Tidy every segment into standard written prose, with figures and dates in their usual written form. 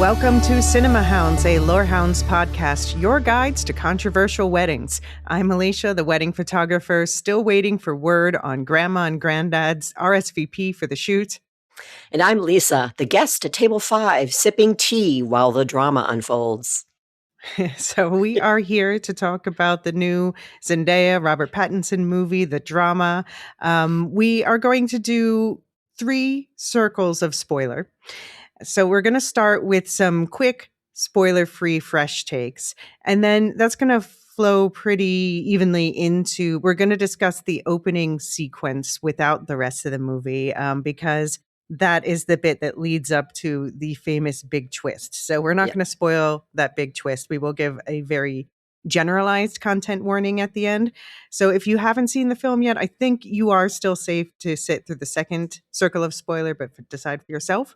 Welcome to Cinema Hounds, a Lorehounds podcast, your guides to controversial weddings. I'm Elysia, the wedding photographer, still waiting for word on Grandma and Granddad's RSVP for the shoot. And I'm Lisa, the guest at table 5, sipping tea while the drama unfolds. So we are here to talk about the new Zendaya, Robert Pattinson movie, the drama. We are going to do 3 circles of spoiler. So we're going to start with some quick spoiler-free fresh takes. And then that's going to flow pretty evenly into, we're going to discuss the opening sequence without the rest of the movie because that is the bit that leads up to the famous big twist. So we're not going to spoil that big twist. We will give a very generalized content warning at the end. So if you haven't seen the film yet, I think you are still safe to sit through the second circle of spoiler, but decide for yourself.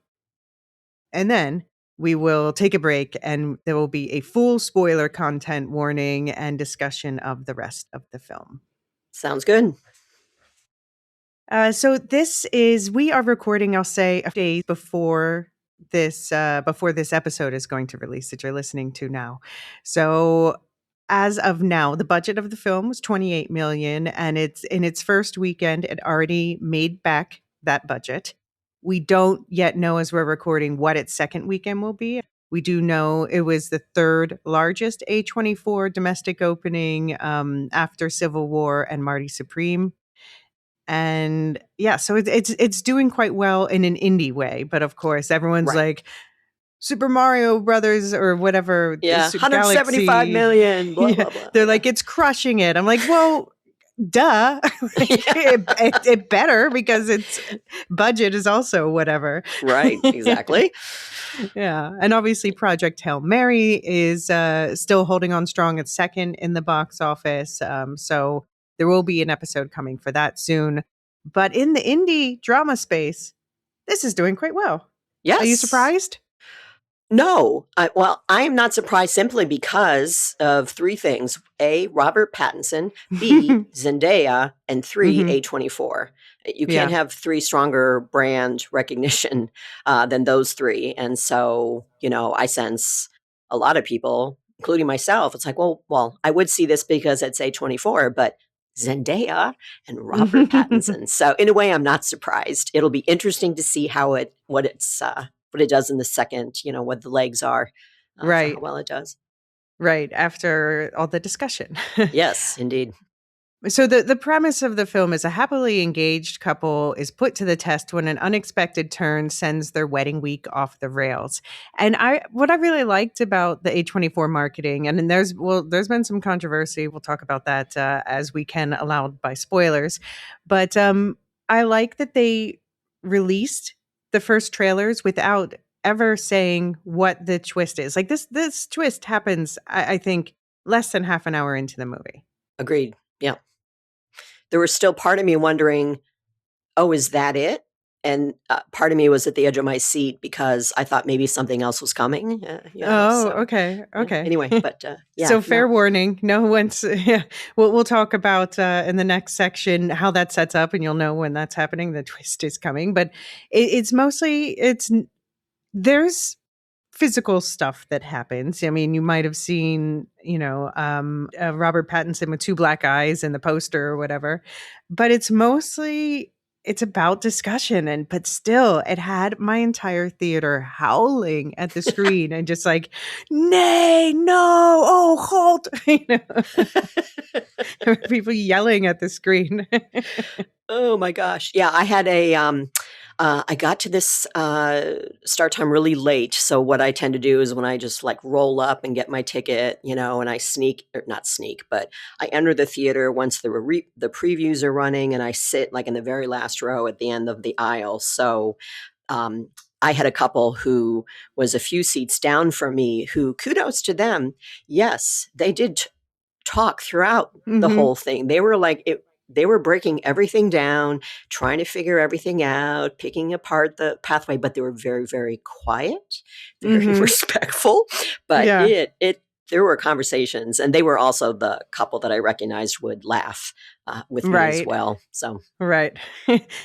And then we will take a break and there will be a full spoiler content warning and discussion of the rest of the film. Sounds good. So we are recording, I'll say, a day before this episode is going to release that you're listening to now. So as of now, the budget of the film was $28 million, and it's in its first weekend, it already made back that budget. We don't yet know, as we're recording, what its second weekend will be. We do know it was the third largest A24 domestic opening after Civil War and Marty Supreme. And yeah, so it's doing quite well in an indie way. But of course, everyone's like, Super Mario Brothers or whatever. Yeah, 175 million, blah, blah, blah. They're like, it's crushing it. I'm like, well, duh. It better because its budget is also whatever. Right, exactly. Yeah. And obviously Project Hail Mary is still holding on strong at second in the box office. So there will be an episode coming for that soon. But in the indie drama space, this is doing quite well. Yes. Are you surprised? No. I am not surprised simply because of 3 things. A, Robert Pattinson. B, Zendaya. And 3, A24. You can't have 3 stronger brand recognition than those 3. And so, I sense a lot of people, including myself, it's like, well, I would see this because it's A24, but Zendaya and Robert Pattinson. So in a way, I'm not surprised. It'll be interesting to see what it does in the second, what the legs are, right? For how well it does. Right, after all the discussion. Yes, indeed. So the premise of the film is a happily engaged couple is put to the test when an unexpected turn sends their wedding week off the rails. And what I really liked about the A24 marketing, and there's been some controversy. We'll talk about that as we can, allowed by spoilers. But I like that they released the first trailers without ever saying what the twist is. Like this twist happens, I think, less than half an hour into the movie. Agreed. Yeah. There was still part of me wondering, oh, is that it? And part of me was at the edge of my seat because I thought maybe something else was coming. Okay. Yeah. Anyway, but yeah. So fair warning. No one's. Yeah, we'll talk about in the next section how that sets up, and you'll know when that's happening. The twist is coming, but it's mostly there's physical stuff that happens. I mean, you might have seen, Robert Pattinson with 2 black eyes in the poster or whatever, but it's about discussion. But still, it had my entire theater howling at the screen and just like, nay, no, oh, halt. There were people yelling at the screen. Oh my gosh. Yeah, I had I got to this start time really late. So what I tend to do is when I just like roll up and get my ticket, and I not sneak, but I enter the theater once the previews are running, and I sit like in the very last row at the end of the aisle. So I had a couple who was a few seats down from me who, kudos to them. Yes, they did talk throughout the whole thing. They were like, they were breaking everything down, trying to figure everything out, picking apart the pathway, but they were very, very quiet, very respectful. But there were conversations, and they were also the couple that I recognized would laugh with me as well. So right.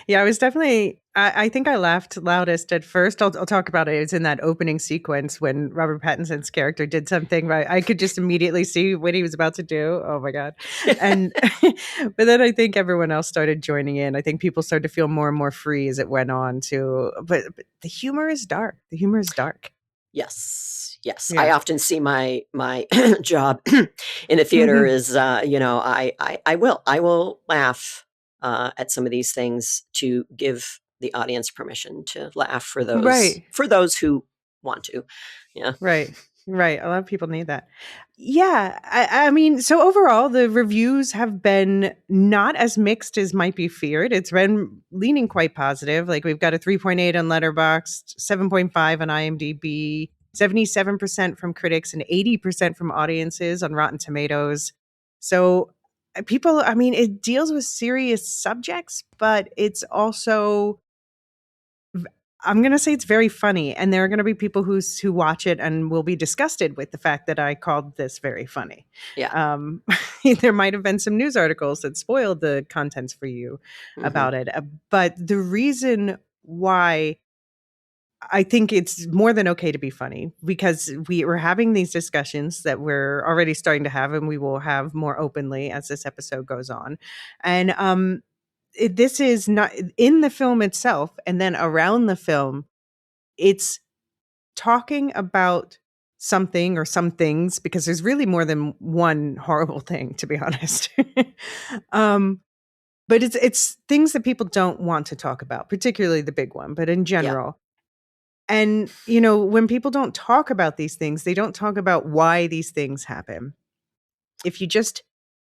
Yeah, I was definitely I think I laughed loudest at first. I'll talk about it. It's in that opening sequence when Robert Pattinson's character did something, right? I could just immediately see what he was about to do. Oh my God. And, but then I think everyone else started joining in. I think people started to feel more and more free as it went on too. But the humor is dark. The humor is dark. Yes, yes. I Yeah. often see my job in a theater Hmm. is, I will laugh at some of these things to give the audience permission to laugh Right. for those who want to. Yeah. Right. Right. A lot of people need that. Yeah. I mean, so overall, the reviews have been not as mixed as might be feared. It's been leaning quite positive. Like we've got a 3.8 on Letterboxd, 7.5 on IMDb, 77% from critics, and 80% from audiences on Rotten Tomatoes. So people, I mean, it deals with serious subjects, but it's also I'm gonna say it's very funny, and there are gonna be people who watch it and will be disgusted with the fact that I called this very funny. Yeah. Um, there might have been some news articles that spoiled the contents for you Hmm. about it, but the reason why I think it's more than okay to be funny because we were having these discussions that we're already starting to have, and we will have more openly as this episode goes on, and this is not in the film itself, and then around the film it's talking about something or some things because there's really more than one horrible thing, to be honest. um, but it's things that people don't want to talk about, particularly the big one, but in Yeah. general. And when people don't talk about these things, they don't talk about why these things happen. If you just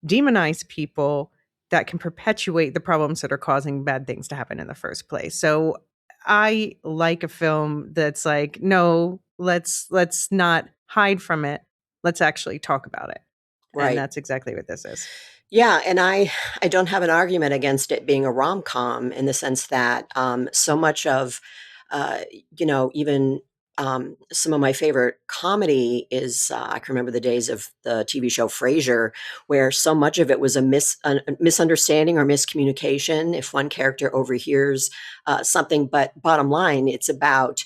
demonize people, that can perpetuate the problems that are causing bad things to happen in the first place. So I like a film that's like, no, let's not hide from it. Let's actually talk about it. And Right. that's exactly what this is. Yeah, and I don't have an argument against it being a rom-com in the sense that so much of uh, even some of my favorite comedy is I can remember the days of the TV show Frasier, where so much of it was a misunderstanding or miscommunication if one character overhears something. But bottom line, it's about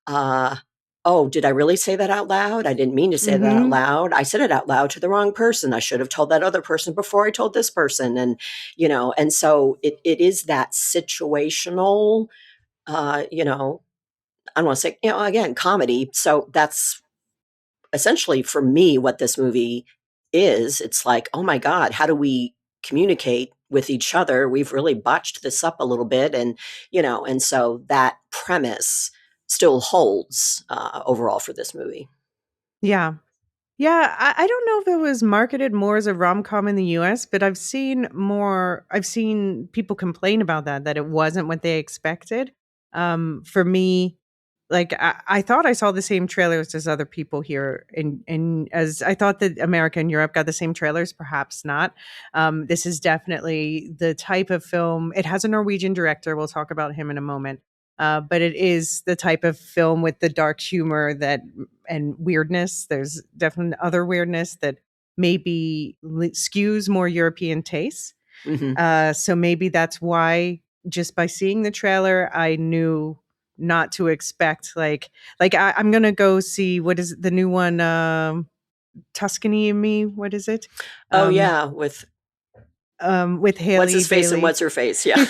uh, oh, did I really say that out loud? I didn't mean to say that out Mhm. loud. I said it out loud to the wrong person. I should have told that other person before I told this person. And so it is that situational, I don't want to say, again, comedy. So that's essentially for me what this movie is. It's like, oh my God, how do we communicate with each other? We've really botched this up a little bit. And so that premise still holds overall for this movie. Yeah. Yeah, I don't know if it was marketed more as a rom-com in the US, but I've seen people complain about that it wasn't what they expected. For me, like I thought I saw the same trailers as other people here in as I thought that America and Europe got the same trailers, perhaps not. This is definitely the type of film. It has a Norwegian director. We'll talk about him in a moment. But it is the type of film with the dark humor that and weirdness. There's definitely other weirdness that maybe skews more European tastes. Hmm. So maybe that's why just by seeing the trailer, I knew not to expect I'm gonna go see what is it, the new one, Tuscany and Me. What is it? Oh Um, yeah, with what's Haley his face and Bailey what's her face? Yeah,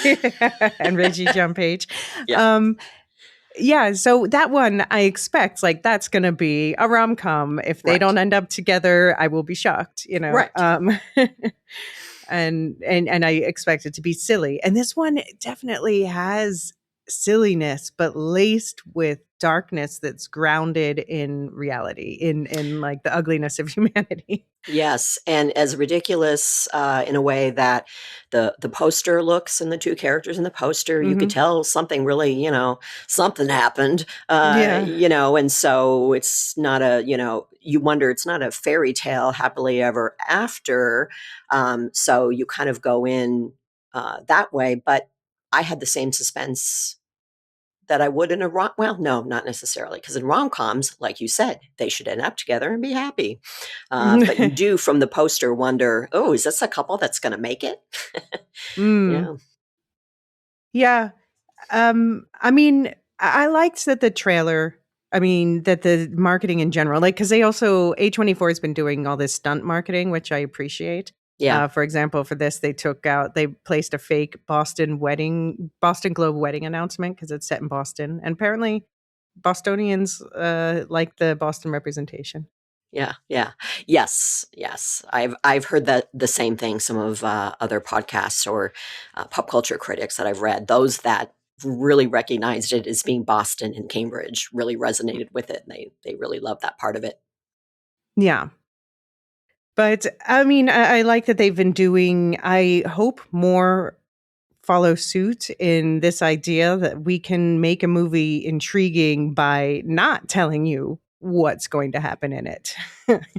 and Reggie John Page. yeah, Um, Yeah, so that one I expect, like, that's gonna be a rom-com. If they right, don't end up together, I will be shocked, right. and I expect it to be silly. And this one definitely has silliness, but laced with darkness that's grounded in reality, in, like, the ugliness of humanity. Yes, and as ridiculous, in a way that the poster looks and the 2 characters in the poster, you could Mhm. tell something really, something happened, Yeah. and so it's not you wonder it's not a fairy tale happily ever after, so you kind of go in, that way, but I had the same suspense that I would in a rom well, no, not necessarily, because in rom-coms, like you said, they should end up together and be happy. But you do from the poster wonder, "Oh, is this a couple that's gonna make it?" Mm. Yeah. Yeah. I mean, I liked that the trailer. I mean, that the marketing in general, like, because they also A24 has been doing all this stunt marketing, which I appreciate. Yeah, For example, for this, they placed a fake Boston Globe wedding announcement because it's set in Boston, and apparently, Bostonians like the Boston representation. yeah, yeah. Yes, yes. I've heard that the same thing. Some of other podcasts or pop culture critics that I've read, those that really recognized it as being Boston and Cambridge, really resonated with it. And they really love that part of it. Yeah. But I mean, I like that they've been doing, I hope more follow suit in this idea that we can make a movie intriguing by not telling you what's going to happen in it.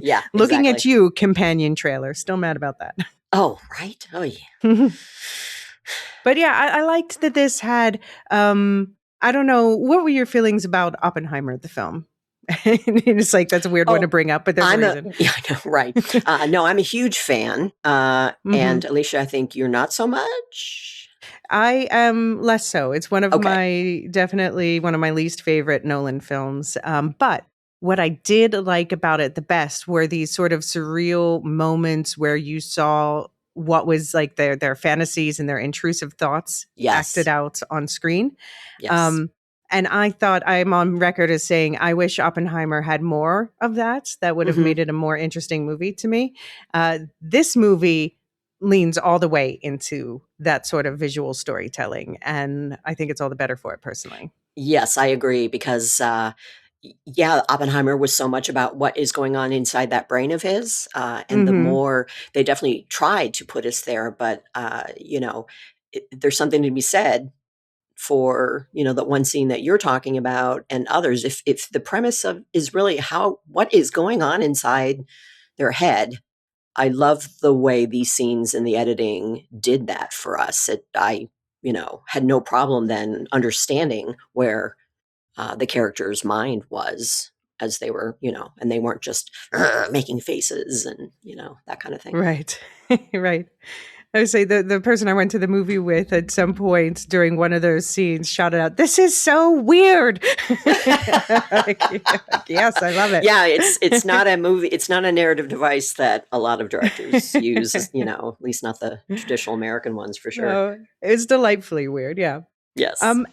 Yeah, Looking at exactly. you, companion trailer. Still mad about that. Oh, right. Oh, yeah. But yeah, I liked that this had, I don't know, what were your feelings about Oppenheimer, the film? It's like, that's a weird one to Oh, bring up, but there's a I'm a reason. yeah, I know, right. No, I'm a huge fan. And Hmm. Alicia, I think you're not so much. I am less so. It's one of Okay. my definitely one of my least favorite Nolan films. But what I did like about it the best were these sort of surreal moments where you saw what was like their fantasies and their intrusive thoughts acted Yes. out on screen. Yes. Um, and I thought I'm on record as saying I wish Oppenheimer had more of that. That would have Hmm. made it a more interesting movie to me. This movie leans all the way into that sort of visual storytelling, and I think it's all the better for it personally. Yes, I agree because, yeah, Oppenheimer was so much about what is going on inside that brain of his, and the Mhm. more they definitely tried to put us there, but, there's something to be said for, the one scene that you're talking about and others. If the premise of is really how what is going on inside their head, I love the way these scenes and the editing did that for us. I had no problem then understanding where the character's mind was as they were, and they weren't just making faces and, that kind of thing. Right. Right. I would say the person I went to the movie with at some point during one of those scenes shouted out, "This is so weird." Like, yes, I love Yeah, it's it. not a movie, it's not a narrative device that a lot of directors use, at least not the traditional American ones for sure. No, it's delightfully weird, yeah. Yes. Um,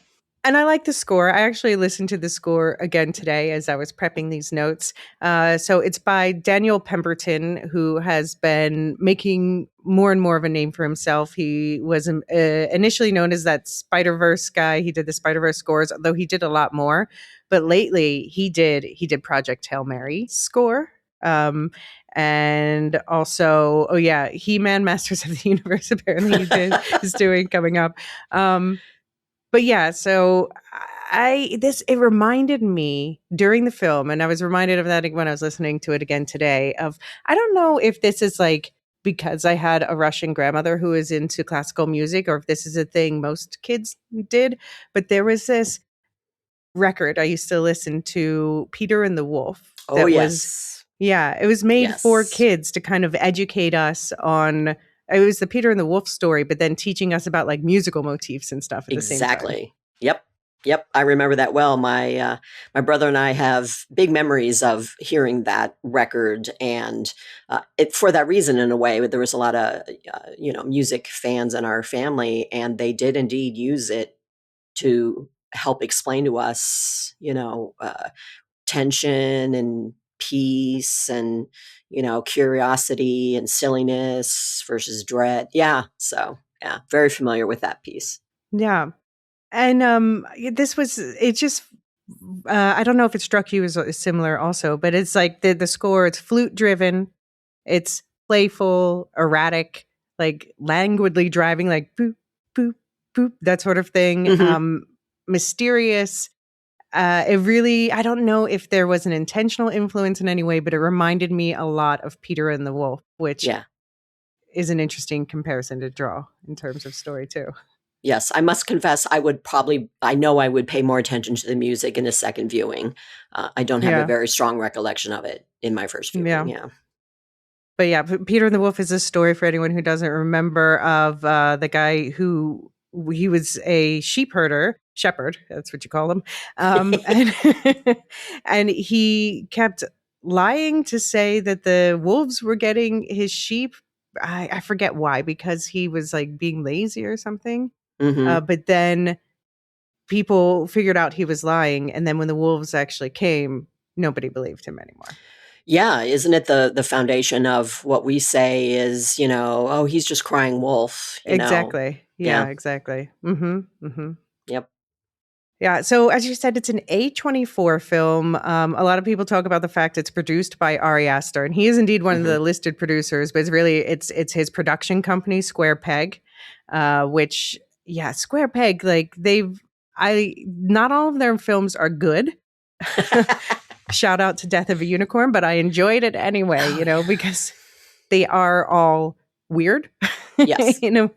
and I like the score. I actually listened to the score again today as I was prepping these notes. So it's by Daniel Pemberton, who has been making more and more of a name for himself. He was initially known as that Spider Verse guy. He did the Spider Verse scores, although he did a lot more. But lately, he did Project Hail Mary score. Um, and also, oh yeah, He Man Masters of the Universe. Apparently, he did is doing coming up. Um, but yeah, so it reminded me during the film, and I was reminded of that when I was listening to it again today. Of I don't know if this is like because I had a Russian grandmother who is into classical music, or if this is a thing most kids did. But there was this record I used to listen to, Peter and the Wolf, Oh, that was yes. yeah, it was made for Yes. kids to kind of educate us on. It was the Peter and the Wolf story, but then teaching us about like musical motifs and stuff at the same time. Exactly. Yep. Yep, I remember that well. My brother and I have big memories of hearing that record, and it for that reason, in a way, there was a lot of music fans in our family, and they did indeed use it to help explain to us, tension and peace and curiosity and silliness versus dread. Yeah, so yeah, very familiar with that piece. Yeah. And this was it just I don't know if it struck you as similar also, but it's like the score, it's flute driven, it's playful, erratic, like languidly driving, like boop, boop, boop, that sort of thing. Hmm. Mysterious. It really, I don't know if there was an intentional influence in any way, but it reminded me a lot of Peter and the Wolf, which Yeah. is an interesting comparison to draw in terms of story too. Yes, I must confess, I know I would pay more attention to the music in a second viewing. I don't have a Yeah. very strong recollection of it in my first viewing. Yeah. Yeah. But yeah, Peter and the Wolf is a story for anyone who doesn't remember of the guy who he was a sheep herder, shepherd, that's what you call him. And and he kept lying to say that the wolves were getting his sheep. I forget why, because he was like being lazy or something. Hmm. But then people figured out he was lying, and then when the wolves actually came, nobody believed him anymore. Yeah, isn't it the foundation of what we say is, oh, he's just crying wolf, Exactly. Yeah. Yeah, exactly. Mhm. Mhm. Yep. Yeah, so as you said, it's an A24 film. A lot of people talk about the fact it's produced by Ari Aster, and he is indeed one of Hmm. the listed producers. But it's his production company, Square Peg, which yeah, Square Peg. Like they've I not all of their films are good. Shout out to Death of a Unicorn, but I enjoyed it anyway. Oh, You yeah. know, because they are all weird. Yes. You know,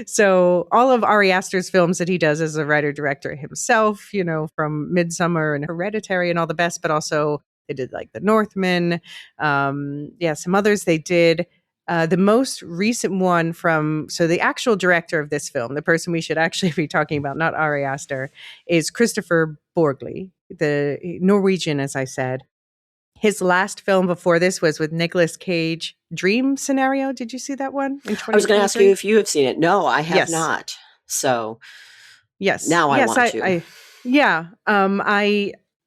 so all of Ari Aster's films that he does as a writer director himself, you know, from Midsummer and Hereditary and all the best, but also they did like The Northman, yeah, some others they did. The most recent one from so the actual director of this film, the person we should actually be talking about, not Ari Aster, is Kristoffer Borgli, the Norwegian, as I said. His last film before this was with Nicolas Cage, Dream Scenario. Did you see that one in I was going to ask you 2023? if you have seen it. No, I have Yes. not. So Yes. now I Yes, want to. yeah,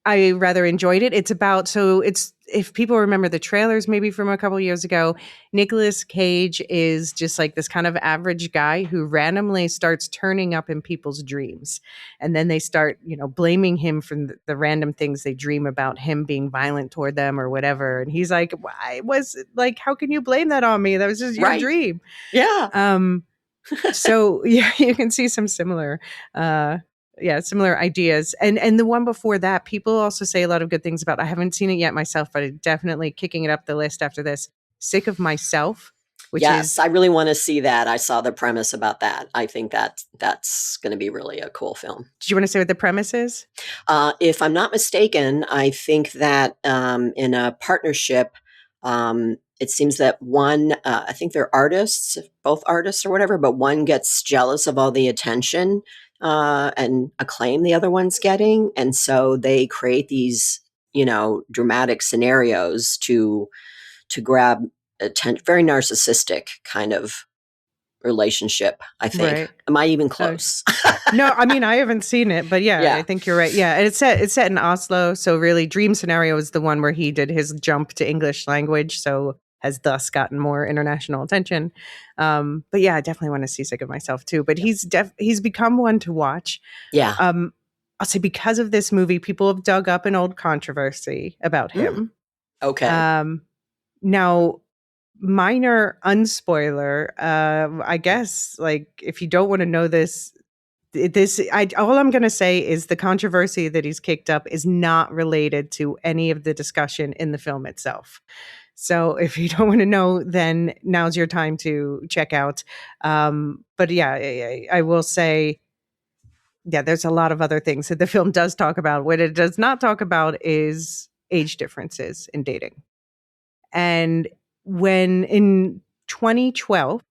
I rather enjoyed it. It's about so it's if people remember the trailers maybe from a couple years ago, Nicolas Cage is just like this kind of average guy who randomly starts turning up in people's dreams. And then they start, you know, blaming him for the random things they dream about him being violent toward them or whatever. And he's like, "Why was like how can you blame that on me? That was just your Right. dream." Yeah. Um so yeah, you can see some similar uh yeah, similar ideas. And the one before that, people also say a lot of good things about. I haven't seen it yet myself, but I'm definitely kicking it up the list after this. Sick of Myself, which Yes, is I really want to see that. I saw the premise about that. I think that's going to be really a cool film. did you want to say what the premise is? If I'm not mistaken, I think that in a partnership, it seems that one, I think they're artists, both artists or whatever, but one gets jealous of all the attention and acclaim the other one's getting. And so they create these, dramatic scenarios to grab attention, very narcissistic kind of relationship, I think. Right. Am I even Uh, close? no, I mean I haven't seen it, but yeah, I Yeah. think you're right. Yeah, and it's set in Oslo, so really Dream Scenario is the one where he did his jump to English language, so has thus gotten more international attention. But yeah, I definitely want to see Sick of Myself too. But Yep. he's become one to watch. Yeah. Um, I'll say because of this movie, people have dug up an old controversy about Mm, him. okay. Um, now, minor unspoiler, I guess, like if you don't want to know this, all I'm going to say is the controversy that he's kicked up is not related to any of the discussion in the film itself. So if you don't want to know, then now's your time to check out. But yeah, I will say yeah, there's a lot of other things that the film does talk about. What it does not talk about is age differences in dating. And when in 2012,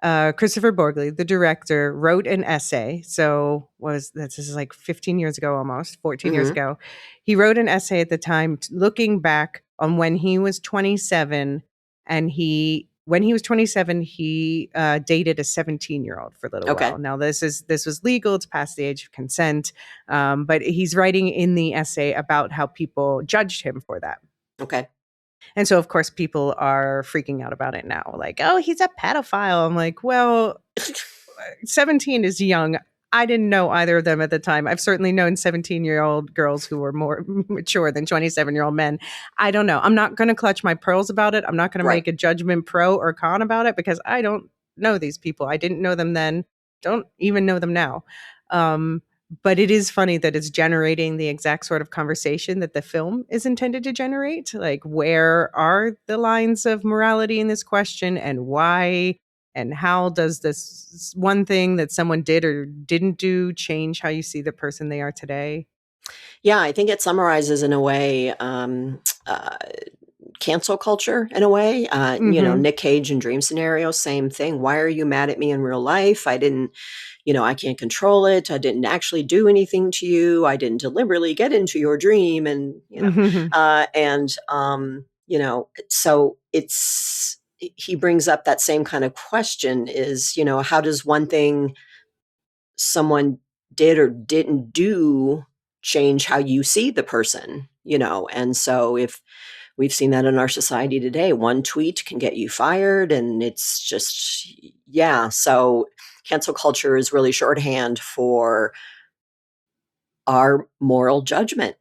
Kristoffer Borgli, the director, wrote an essay. So was this is like 15 years ago, almost 14 years Mhm. ago. He wrote an essay at the time, looking back on when he was 27, and when he was 27, he dated a 17-year-old for a little while. Okay. Now this was legal; it's past the age of consent, but he's writing in the essay about how people judged him for that. Okay. And so, of course, people are freaking out about it now. Like, oh, he's a pedophile. I'm like, well, 17 is young. I didn't know either of them at the time. I've certainly known 17-year-old girls who were more mature than 27-year-old men. I don't know. I'm not going to clutch my pearls about it. I'm not going to Right. make a judgment pro or con about it because I don't know these people. I didn't know them then. Don't even know them now. Um, but it is funny that it's generating the exact sort of conversation that the film is intended to generate. Like, where are the lines of morality in this question and why? And how does this one thing that someone did or didn't do change how you see the person they are today? Yeah, I think it summarizes in a way, cancel culture in a way. Hmm. Nick Cage and Dream Scenario, same thing. Why are you mad at me in real life? I didn't, I can't control it. I didn't actually do anything to you. I didn't deliberately get into your dream. And, so he brings up that same kind of question is, how does one thing someone did or didn't do change how you see the person? And so if we've seen that in our society today, one tweet can get you fired, and it's just, yeah. So cancel culture is really shorthand for our moral judgment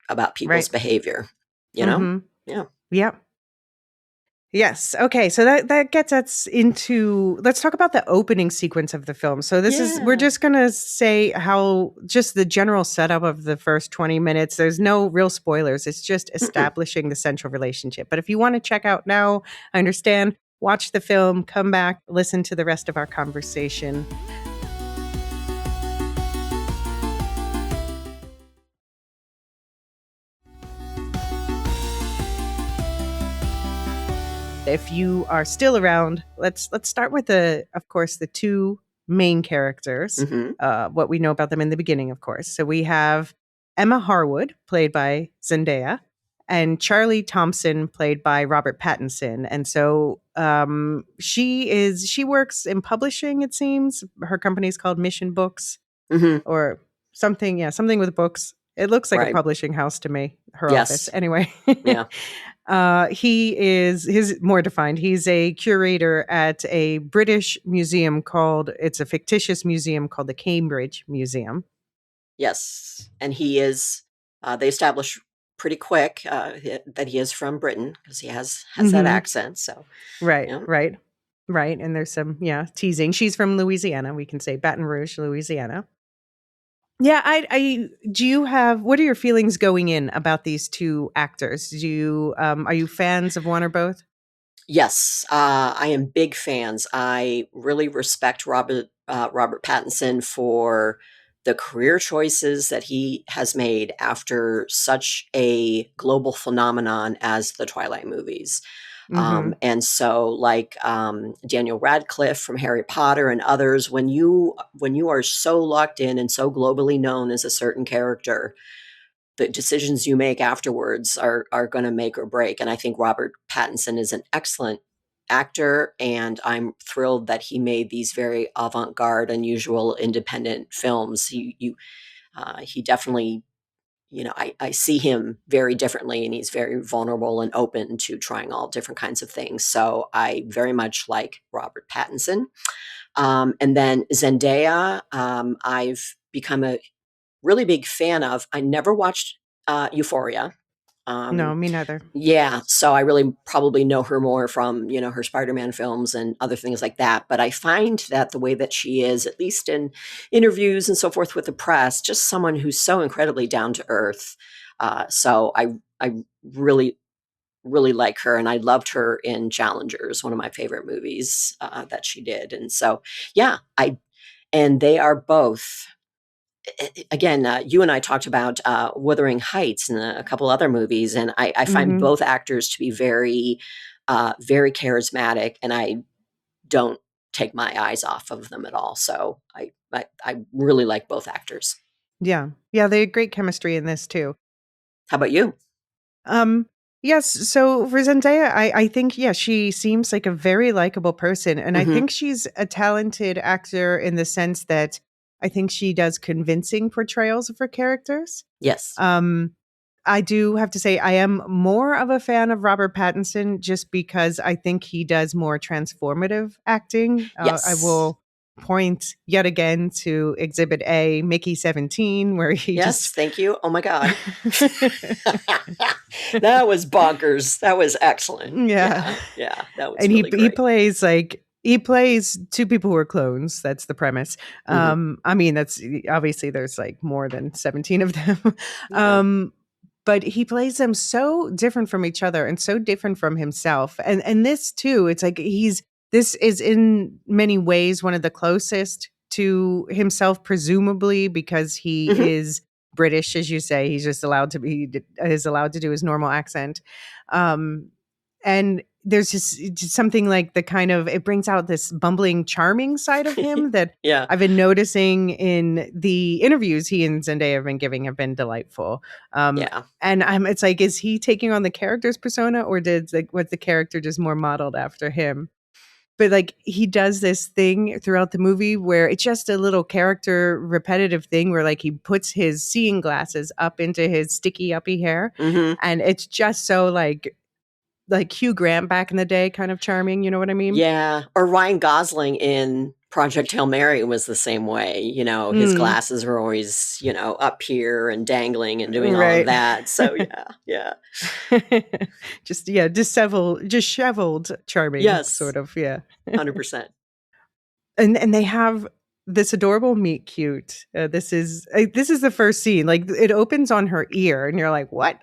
about people's Right. behavior, you know? Mm-hmm. Yeah. Yeah. Yes. Okay. So that gets us into, let's talk about the opening sequence of the film. So we're Yeah. just going to say how just the general setup of the first 20 minutes. There's no real spoilers. It's just Mm-mm. establishing the central relationship. But if you want to check out now, I understand, watch the film, come back, listen to the rest of our conversation. If you are still around, let's start with of course, the two main characters. Mm-hmm. What we know about them in the beginning, of course. So we have Emma Harwood, played by Zendaya, and Charlie Thompson, played by Robert Pattinson. And so she works in publishing. It seems her company is called Mission Books Mm-hmm. or something. Yeah, something with books. It looks like a Right. publishing house to me. Her office, Yes. anyway. Yeah. He is his more defined. He's a curator at a British museum it's a fictitious museum called the Cambridge Museum. Yes. And he is, they establish pretty quick that he is from Britain because he has that Hmm. accent. So, Right, yeah. right, right. And there's some, teasing. She's from Louisiana. We can say Baton Rouge, Louisiana. Yeah, do you have, what are your feelings going in about these two actors? Are you fans of one or both? Yes, I am big fans. I really respect Robert Pattinson for the career choices that he has made after such a global phenomenon as the Twilight movies. Mm-hmm. And so, like Daniel Radcliffe from Harry Potter and others, when you are so locked in and so globally known as a certain character, the decisions you make afterwards are going to make or break. And I think Robert Pattinson is an excellent actor, and I'm thrilled that he made these very avant-garde, unusual, independent films. He definitely, I see him very differently, and he's very vulnerable and open to trying all different kinds of things. So I very much like Robert Pattinson. And then Zendaya, I've become a really big fan of. I never watched Euphoria. No, Um, me neither. yeah, so I really probably know her more from, her Spider-Man films and other things like that. But I find that the way that she is, at least in interviews and so forth with the press, just someone who's so incredibly down to earth. So I really really like her, and I loved her in Challengers, one of my favorite movies that she did. And so, yeah, and they are both, again, you and I talked about Wuthering Heights and a couple other movies, and I find Mm-hmm. both actors to be very, very charismatic, and I don't take my eyes off of them at all. So I really like both actors. Yeah. Yeah, they had great chemistry in this too. How about you? Um, yes, so for Zendaya, I think, yeah, she seems like a very likable person, and I Hmm. think she's a talented actor in the sense that I think she does convincing portrayals of her characters. Yes. Um, I do have to say I am more of a fan of Robert Pattinson just because I think he does more transformative acting. I Yes. will point yet again to Exhibit A, Mickey 17, where he Yes. just Thank you. Oh my God. That was bonkers. That was excellent. yeah. Yeah. Yeah. That was And he really he great. plays he plays two people who are clones. That's the premise. Hmm. I mean, that's obviously there's like more than 17 of them. Yeah. um, but he plays them so different from each other and so different from himself. And this too, it's like this is in many ways one of the closest to himself, presumably because he Hmm. is British, as you say. He's just allowed to be is allowed to do his normal accent. Um, and there's just something like the kind of, it brings out this bumbling, charming side of him that Yeah. I've been noticing in the interviews he and Zendaya have been giving have been delightful. Yeah. And it's like, is he taking on the character's persona, or was the character just more modeled after him? But like, he does this thing throughout the movie where it's just a little character repetitive thing where like he puts his seeing glasses up into his sticky uppy hair, Mhm. and it's just so like Hugh Grant back in the day kind of charming, you know what I mean? Yeah, or Ryan Gosling in Project Hail Mary was the same way, his Mm, glasses were always, up here and dangling and doing all of right. that, so yeah, yeah. Just yeah, disheveled, charming Yes, sort of, yeah. 100%. And they have this adorable meet cute. This is the first scene. Like, it opens on her ear, and you're like, "What?"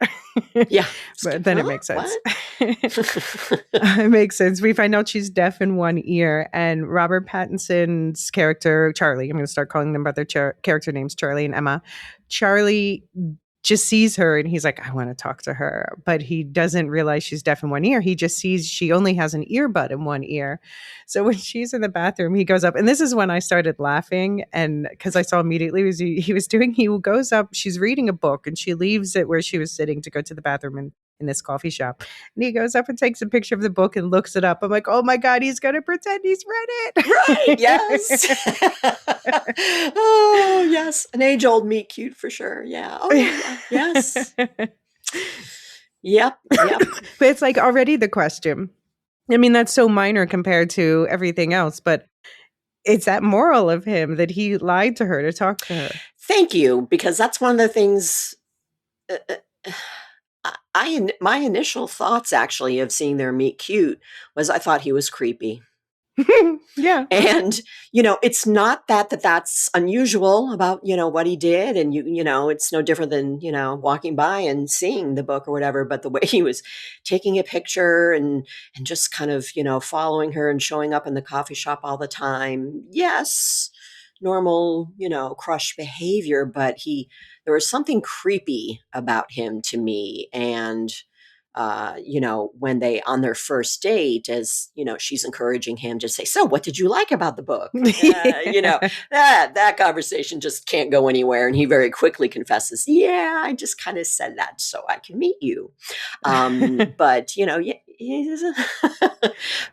Yeah. But then it Huh? makes sense. What? It makes sense. We find out she's deaf in one ear, and Robert Pattinson's character Charlie. I'm going to start calling them by their character names, Charlie and Emma. Charlie just sees her, and he's like, I want to talk to her. But he doesn't realize she's deaf in one ear. He just sees she only has an earbud in one ear. So when she's in the bathroom, he goes up, and this is when I started laughing. And because I saw immediately was he was doing, he goes up, she's reading a book, and she leaves it where she was sitting to go to the bathroom in this coffee shop. And he goes up and takes a picture of the book and looks it up. I'm like, oh my God, he's going to pretend he's read Right, yes. it. Oh, yes, an age-old meet cute for sure, yeah. Oh, yeah, yes. Yep, yep. But it's like already the question. I mean, that's so minor compared to everything else, but it's that moral of him that he lied to her to talk to her. Thank you, because that's one of the things, uh, my initial thoughts actually of seeing their meet cute was I thought he was creepy. Yeah. And, it's not that's unusual about, what he did. And it's no different than, walking by and seeing the book or whatever. But the way he was taking a picture and just kind of, following her and showing up in the coffee shop all the time. Yes, normal, crush behavior, but there was something creepy about him to me. And when they on their first date, as she's encouraging him to say, so what did you like about the book? Yeah. That conversation just can't go anywhere. And he very quickly confesses, yeah, I just kind of said that so I can meet you. But yeah,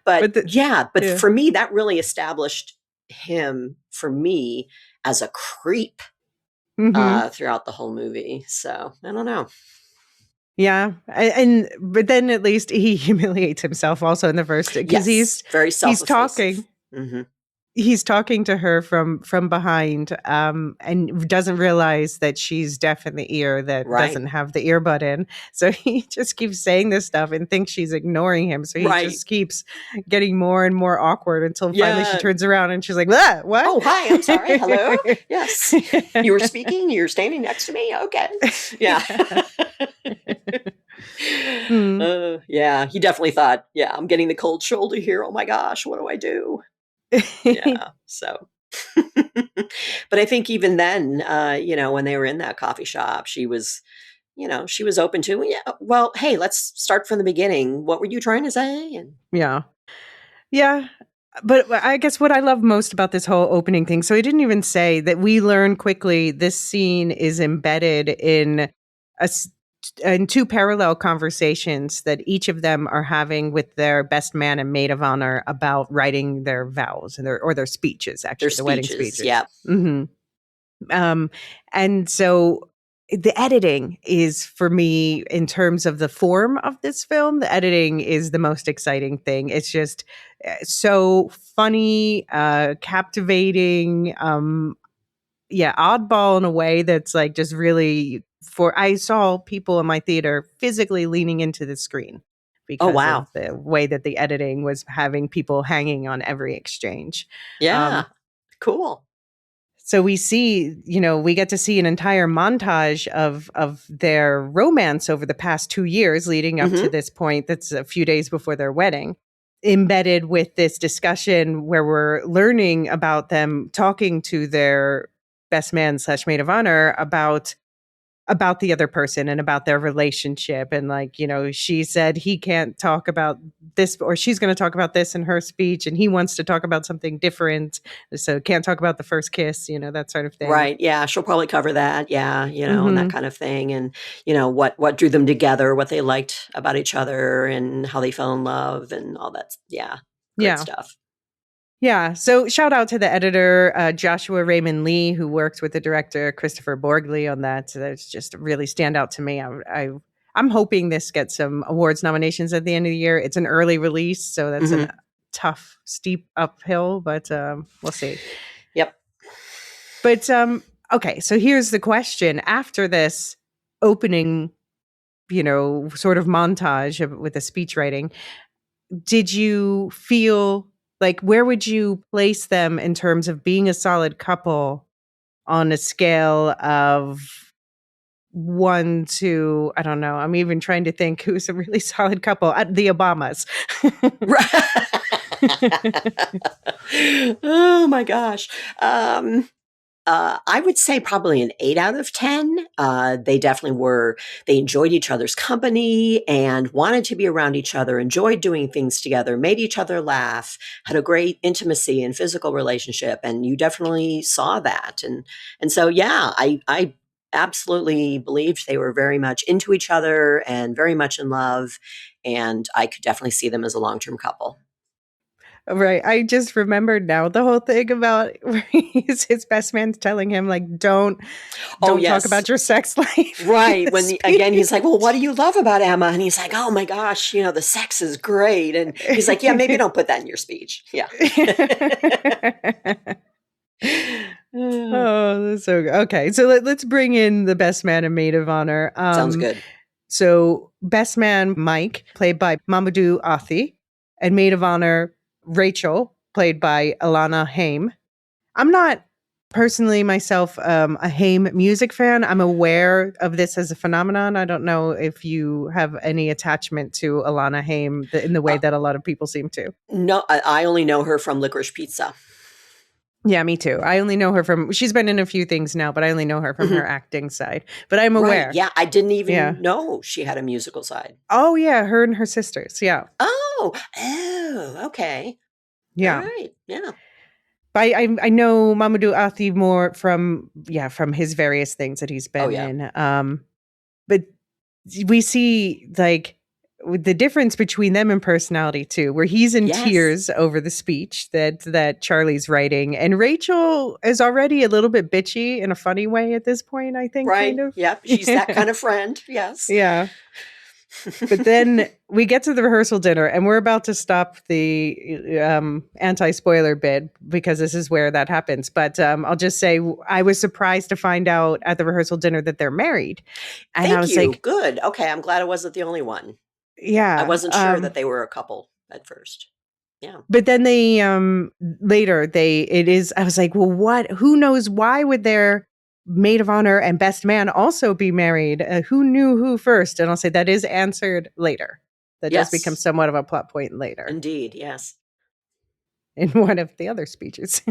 But but yeah. for me, that really established him for me as a creep Mhm. throughout the whole movie. So I don't know. Yeah, and but then at least he humiliates himself also in the first, because Yes, very he's self-effacing. talking Hmm. he's talking to her from behind, and doesn't realize that she's deaf in the ear that Right. doesn't have the earbud in. So he just keeps saying this stuff and thinks she's ignoring him. So he Right. just keeps getting more and more awkward until finally she Yeah. turns around and she's like, "Ah, what?" "Oh, hi, I'm sorry. Hello? Yes. You were speaking? You're standing next to me? Okay." Yeah. Yeah. Hmm. Yeah, he definitely thought, "Yeah, I'm getting the cold shoulder here. Oh my gosh, what do I do?" Yeah, so but I think even then, when they were in that coffee shop, she was open to, "Yeah, well, hey, let's start from the beginning. What were you trying to say?" And Yeah. Yeah. But I guess what I love most about this whole opening thing, so he didn't even say that we learn quickly this scene is embedded a s- in two parallel conversations that each of them are having with their best man and maid of honor about writing their vows and their speeches, their actually, the wedding speeches, speeches. yeah. Um, and so the editing is, for me, in terms of the form of this film, the editing is the most exciting thing. It's just so funny, captivating, yeah, oddball in a way that's like just really, for I saw people in my theater physically leaning into the screen Oh, because wow. of the way that the editing was having people hanging on every exchange. Yeah. Um, Cool. so we see, we get to see an entire montage of their romance over the past 2 years leading up to Mhm. this point. That's a few days before their wedding, embedded with this discussion where we're learning about them talking to their best man slash maid of honor about about the other person and about their relationship. And like, she said he can't talk about this, or she's going to talk about this in her speech, and he wants to talk about something different. So can't talk about the first kiss, that sort of thing. Right. Yeah. She'll probably cover that. Yeah. And that Hmm. kind of thing. And, what drew them together, what they liked about each other and how they fell in love and all that. Yeah. Great Yeah. stuff. Yeah. So shout out to the editor, Joshua Raymond Lee, who worked with the director, Kristoffer Borgli, on that. So that's just really stand out to me. I'm hoping this gets some awards nominations at the end of the year. It's an early release, so that's Hmm. a tough, steep uphill, but we'll see. Yep. But okay, so here's the question. After this opening, sort of montage with the speech writing, did you feel like, where would you place them in terms of being a solid couple on a scale of 1 to, I don't know, I'm even trying to think who's a really solid couple. The Obamas. Oh my gosh. I would say probably an 8 out of 10. They definitely were, they enjoyed each other's company and wanted to be around each other, enjoyed doing things together, made each other laugh, had a great intimacy and physical relationship. And you definitely saw that. And so, yeah, I absolutely believed they were very much into each other and very much in love. And I could definitely see them as a long-term couple. Right. I just remembered now the whole thing about where his best man's telling him, like, Oh, don't talk yes. about your sex life in Right. the Again, he's like, well, speech. what do you love about Emma? And he's like, oh my gosh, the sex is great. And he's like, yeah, maybe don't put that in your speech. Yeah. Oh, that's so good. Okay, so let's bring in the best man and maid of honor. Sounds good. So best man Mike, played by Mamadou Athi, and maid of honor Rachel, played by Alana Haim. I'm not personally myself a Haim music fan. I'm aware of this as a phenomenon. I don't know if you have any attachment to Alana Haim in the way Uh, that a lot of people seem to. no, I only know her from Licorice Pizza. Yeah, me too. I only know her from, she's been in a few things now, but I only know her from her Mhm. acting side. But I'm Right. aware. Yeah. I didn't Yeah. even know she had a musical side. Oh, yeah, her and her sisters. Yeah. Oh, okay. All Yeah. right. Yeah. But I know Mamadou Athi more from his various things that he's Oh, been yeah. in. But we see like the difference between them in personality too, where he's in Yes. tears over the speech that Charlie's writing, and Rachel is already a little bit bitchy in a funny way at this point, I think, kind Right. of. Yep. She's that kind of friend. Yes. Yeah. But then we get to the rehearsal dinner, and we're about to stop the anti-spoiler bit because this is where that happens. But I'll just say I was surprised to find out at the rehearsal dinner that they're married, and I Thank was you. like, Good. Okay. I'm glad I wasn't the only one. I yeah. wasn't sure that they were a couple at first. Yeah. But then they later they it is I was like, well, what? Who knows? Why would their maid of honor and best man also be married? Who knew who first? And I'll say that is answered later. That does become Yes. somewhat of a plot point later Indeed. Yes. in one of the other speeches.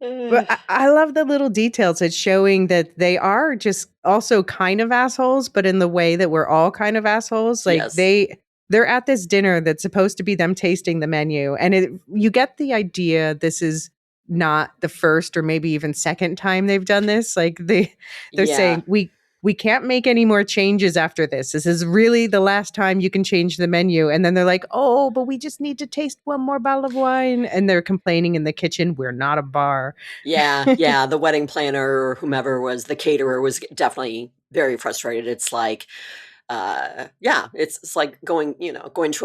But I love the little details. It's showing that they are just also kind of assholes, but in the way that we're all kind of assholes. Like Yes. they're at this dinner that's supposed to be them tasting the menu, and you get the idea this is not the first or maybe even second time they've done this. Like they're Yeah. saying we can't make any more changes after this. This is really the last time you can change the menu. And then they're like, oh, but we just need to taste one more bottle of wine. And they're complaining in the kitchen, we're not a bar. Yeah. Yeah. The wedding planner or whomever was the caterer was definitely very frustrated. It's like, yeah, it's like going to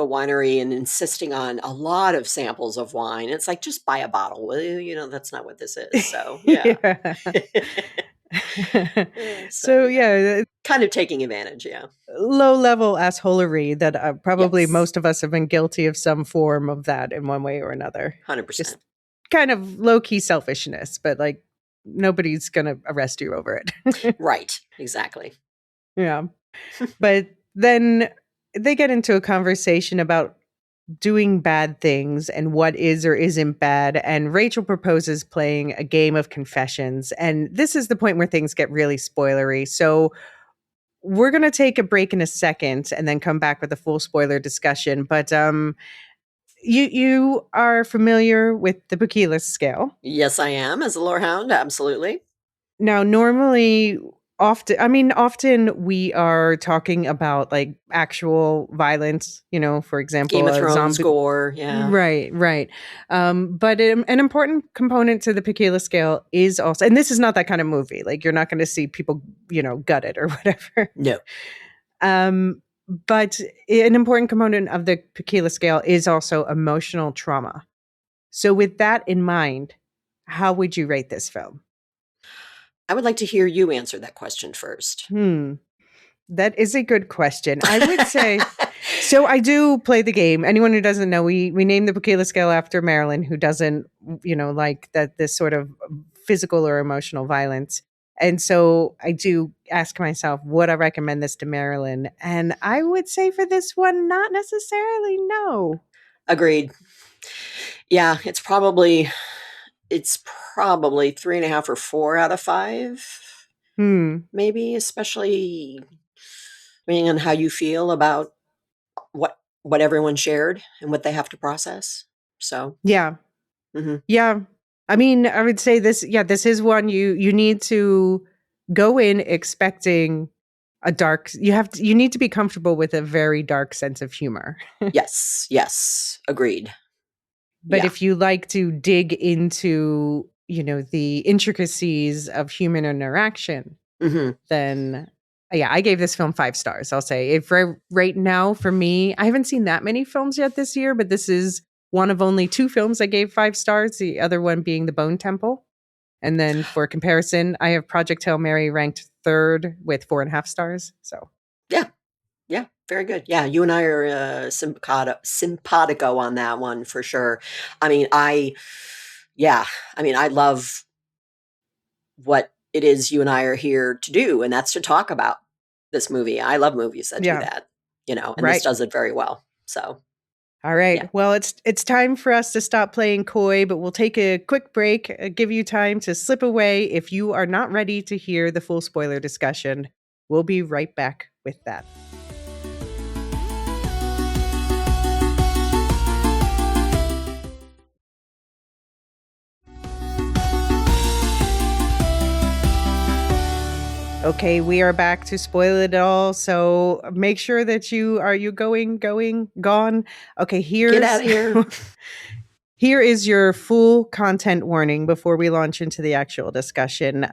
a winery and insisting on a lot of samples of wine. It's like, just buy a bottle, will you? That's not what this is. So, yeah. Yeah. So, So, yeah, yeah, kind of taking advantage. Yeah. low level assholery that probably Yes. most of us have been guilty of some form of that in one way or another. Just 100%. kind of low key selfishness, but like nobody's going to arrest you over it. Right. Exactly. Yeah. But then they get into a conversation about doing bad things and what is or isn't bad. And Rachel proposes playing a game of confessions. And this is the point where things get really spoilery. So we're going to take a break in a second and then come back with a full spoiler discussion. But you are familiar with the Bukila scale. Yes, I am, as a lorehound, absolutely. Now, normally, often we are talking about like actual violence, for Game example, of a Thrones zombie. gore, yeah. Right, right. But an important component to the Pekila scale is also, and this is not that kind of movie. Like you're not going to see people, gutted or whatever. No. Um, but an important component of the Pekila scale is also emotional trauma. So, with that in mind, how would you rate this film? I would like to hear you answer that question first. Hmm. That is a good question. I would say so. I do play the game. Anyone who doesn't know, we named the Bukila scale after Marilyn, who doesn't, like that this sort of physical or emotional violence. And so I do ask myself, would I recommend this to Marilyn? And I would say for this one, not necessarily. No. Agreed. Yeah, it's probably 3.5 or 4 out of 5, Hmm. maybe, especially depending on how you feel about what everyone shared and what they have to process. So, Yeah. mhm. Yeah. I mean, I would say this. Yeah, this is one you need to go in expecting a dark. You need to be comfortable with a very dark sense of humor. Yes, yes, agreed. But Yeah. if you like to dig into, the intricacies of human interaction, Mhm. then yeah, I gave this film 5 stars. I'll say if right now for me, I haven't seen that many films yet this year, but this is one of only 2 films I gave 5 stars. The other one being The Bone Temple. And then for comparison, I have Project Hail Mary ranked third with 4.5 stars. So Yeah. Yeah, very good. Yeah, you and I are simpatico on that one for sure. I mean, yeah, I mean, I love what it is you and I are here to do, and that's to talk about this movie. I love movies that do yeah, that, and this right. does it very well. So, All yeah, right. Well, it's time for us to stop playing coy, but we'll take a quick break, give you time to slip away if you are not ready to hear the full spoiler discussion. We'll be right back with that. Okay, we are back to spoil it all. So make sure that you gone. Okay, get out of here. here is your full content warning before we launch into the actual discussion.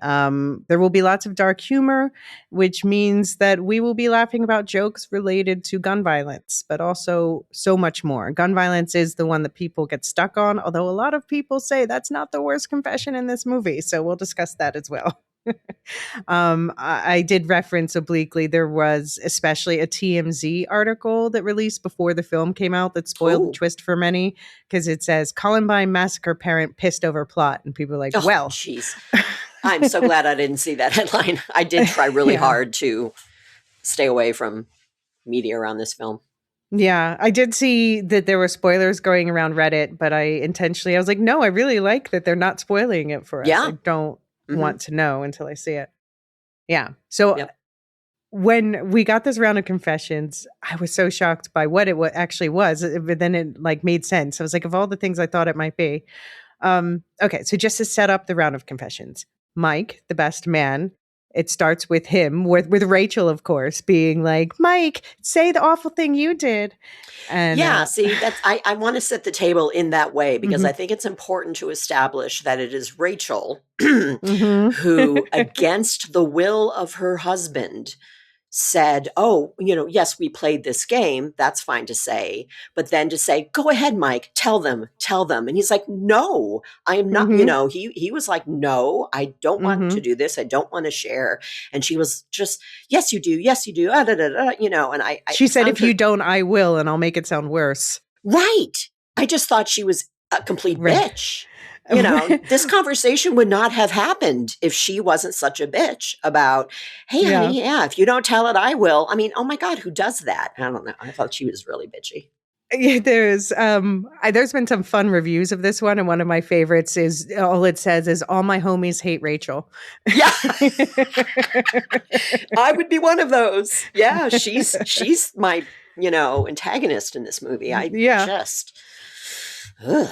There will be lots of dark humor, which means that we will be laughing about jokes related to gun violence, but also so much more. Gun violence is the one that people get stuck on, although a lot of people say that's not the worst confession in this movie. So we'll discuss that as well. I did reference obliquely. There was especially a TMZ article that released before the film came out that spoiled the Oh, twist for many because it says Columbine massacre parent pissed over plot, and people are like, oh, "Well, jeez. I'm so glad I didn't see that headline. I did try really yeah, hard to stay away from media around this film. yeah." I did see that there were spoilers going around Reddit, but I was like, "No, I really like that they're not spoiling it for us. I Yeah. don't Hmm. want to know until I see it." Yeah. So Yep. when we got this round of confessions, I was so shocked by what it actually was, but then it like made sense. I was like, of all the things I thought it might be. Okay, so just to set up the round of confessions, Mike, the best man, it starts with him, with Rachel, of course, being like, Mike, say the awful thing you did. And Yeah, see, I want to set the table in that way because I mhm, think it's important to establish that it is Rachel mhm, who, against the will of her husband, said, "Oh, yes, we played this game. That's fine to say." But then to say, "Go ahead, Mike, tell them, tell them." And he's like, "No, I am not, mhm, he was like, "No, I don't want to mhm. do this. I don't want to share." And she was just, "Yes, you do. Yes, you do." Da, da, da, and I She said, found if you her don't, I will, and I'll make it sound worse. right. I just thought she was a complete Right. bitch. This conversation would not have happened if she wasn't such a bitch about, "Hey, Yeah. honey, yeah, if you don't tell it, I will." I mean, oh my God, who does that? I don't know. I thought she was really bitchy. Yeah, there's been some fun reviews of this one, and one of my favorites is all it says is all my homies hate Rachel. Yeah, I would be one of those. Yeah, she's my, antagonist in this movie. I Yeah. just ugh.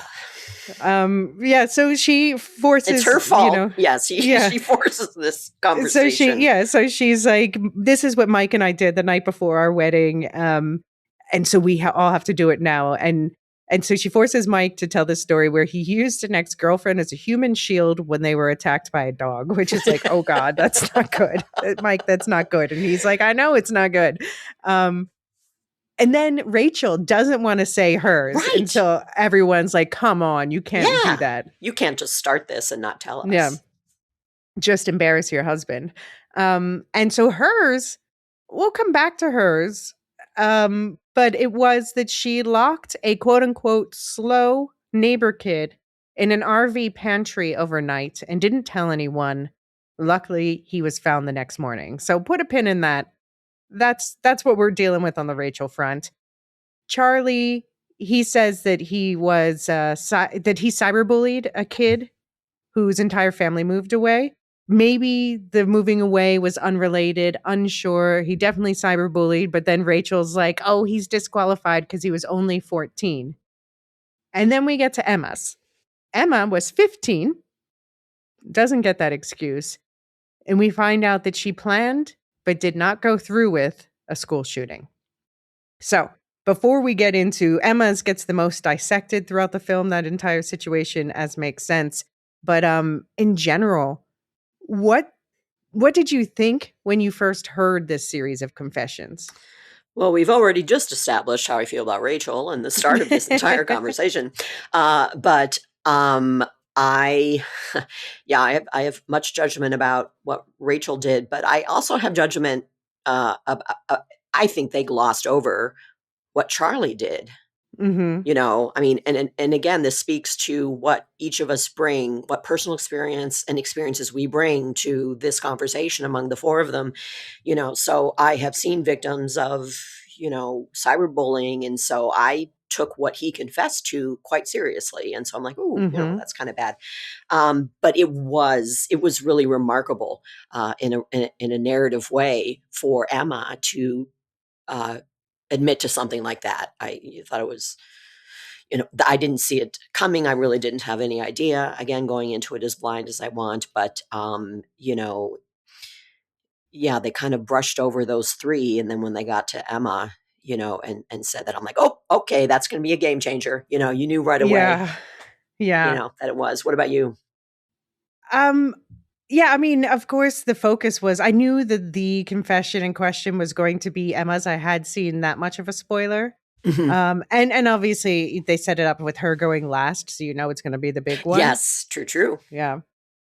Yeah, so she It's forces, her fault. Yes, yeah. she forces this So conversation. so she's like, this is what Mike and I did the night before our wedding. And so we all have to do it now. And so she forces Mike to tell this story where he used an ex-girlfriend as a human shield when they were attacked by a dog, which is like, oh God, that's not good. Mike, that's not good. And he's like, I know it's not good. Um, and then Rachel doesn't want to say hers Right. until everyone's like, come on, you can't do Yeah. that. You can't just start this and not tell Yeah. us. Just embarrass your husband. And so hers, we'll come back to hers. But it was that she locked a quote unquote slow neighbor kid in an RV pantry overnight and didn't tell anyone. Luckily, he was found the next morning. So put a pin in that. That's what we're dealing with on the Rachel front. Charlie, he says that he was that he cyberbullied a kid whose entire family moved away. Maybe the moving away was unrelated, unsure. He definitely cyberbullied, but then Rachel's like, oh, he's disqualified because he was only 14. And then we get to Emma's. Emma was 15, doesn't get that excuse. And we find out that she planned but did not go through with a school shooting. So, before we get into Emma's gets the most dissected throughout the film, that entire situation as makes sense. But in general, what what did you think when you first heard this series of confessions? Well, we've already just established how I feel about Rachel in the start of this entire conversation. But I, yeah, I have much judgment about what Rachel did, but I also have judgment. I think they glossed over what Charlie did. Mhm. I mean, and again, this speaks to what each of us bring, what personal experience and experiences we bring to this conversation among the four of them. So I have seen victims of, cyberbullying, and so I took what he confessed to quite seriously. And so I'm like, "Ooh, Mhm. that's kind of bad." But it was really remarkable, in a narrative way for Emma to uh, admit to something like that. I thought it was, I didn't see it coming. I really didn't have any idea. Again, going into it as blind as I want, but yeah, they kind of brushed over those three, and then when they got to Emma, and said that, I'm like, oh, okay, that's going to be a game changer. You knew right away, Yeah. Yeah. that it was. What about you? Um yeah, I mean, of course the focus was I knew that the confession in question was going to be Emma's. I had seen that much of a spoiler. Mhm. And obviously they set it up with her going last, so you know it's going to be the big one. Yes, true, true. Yeah.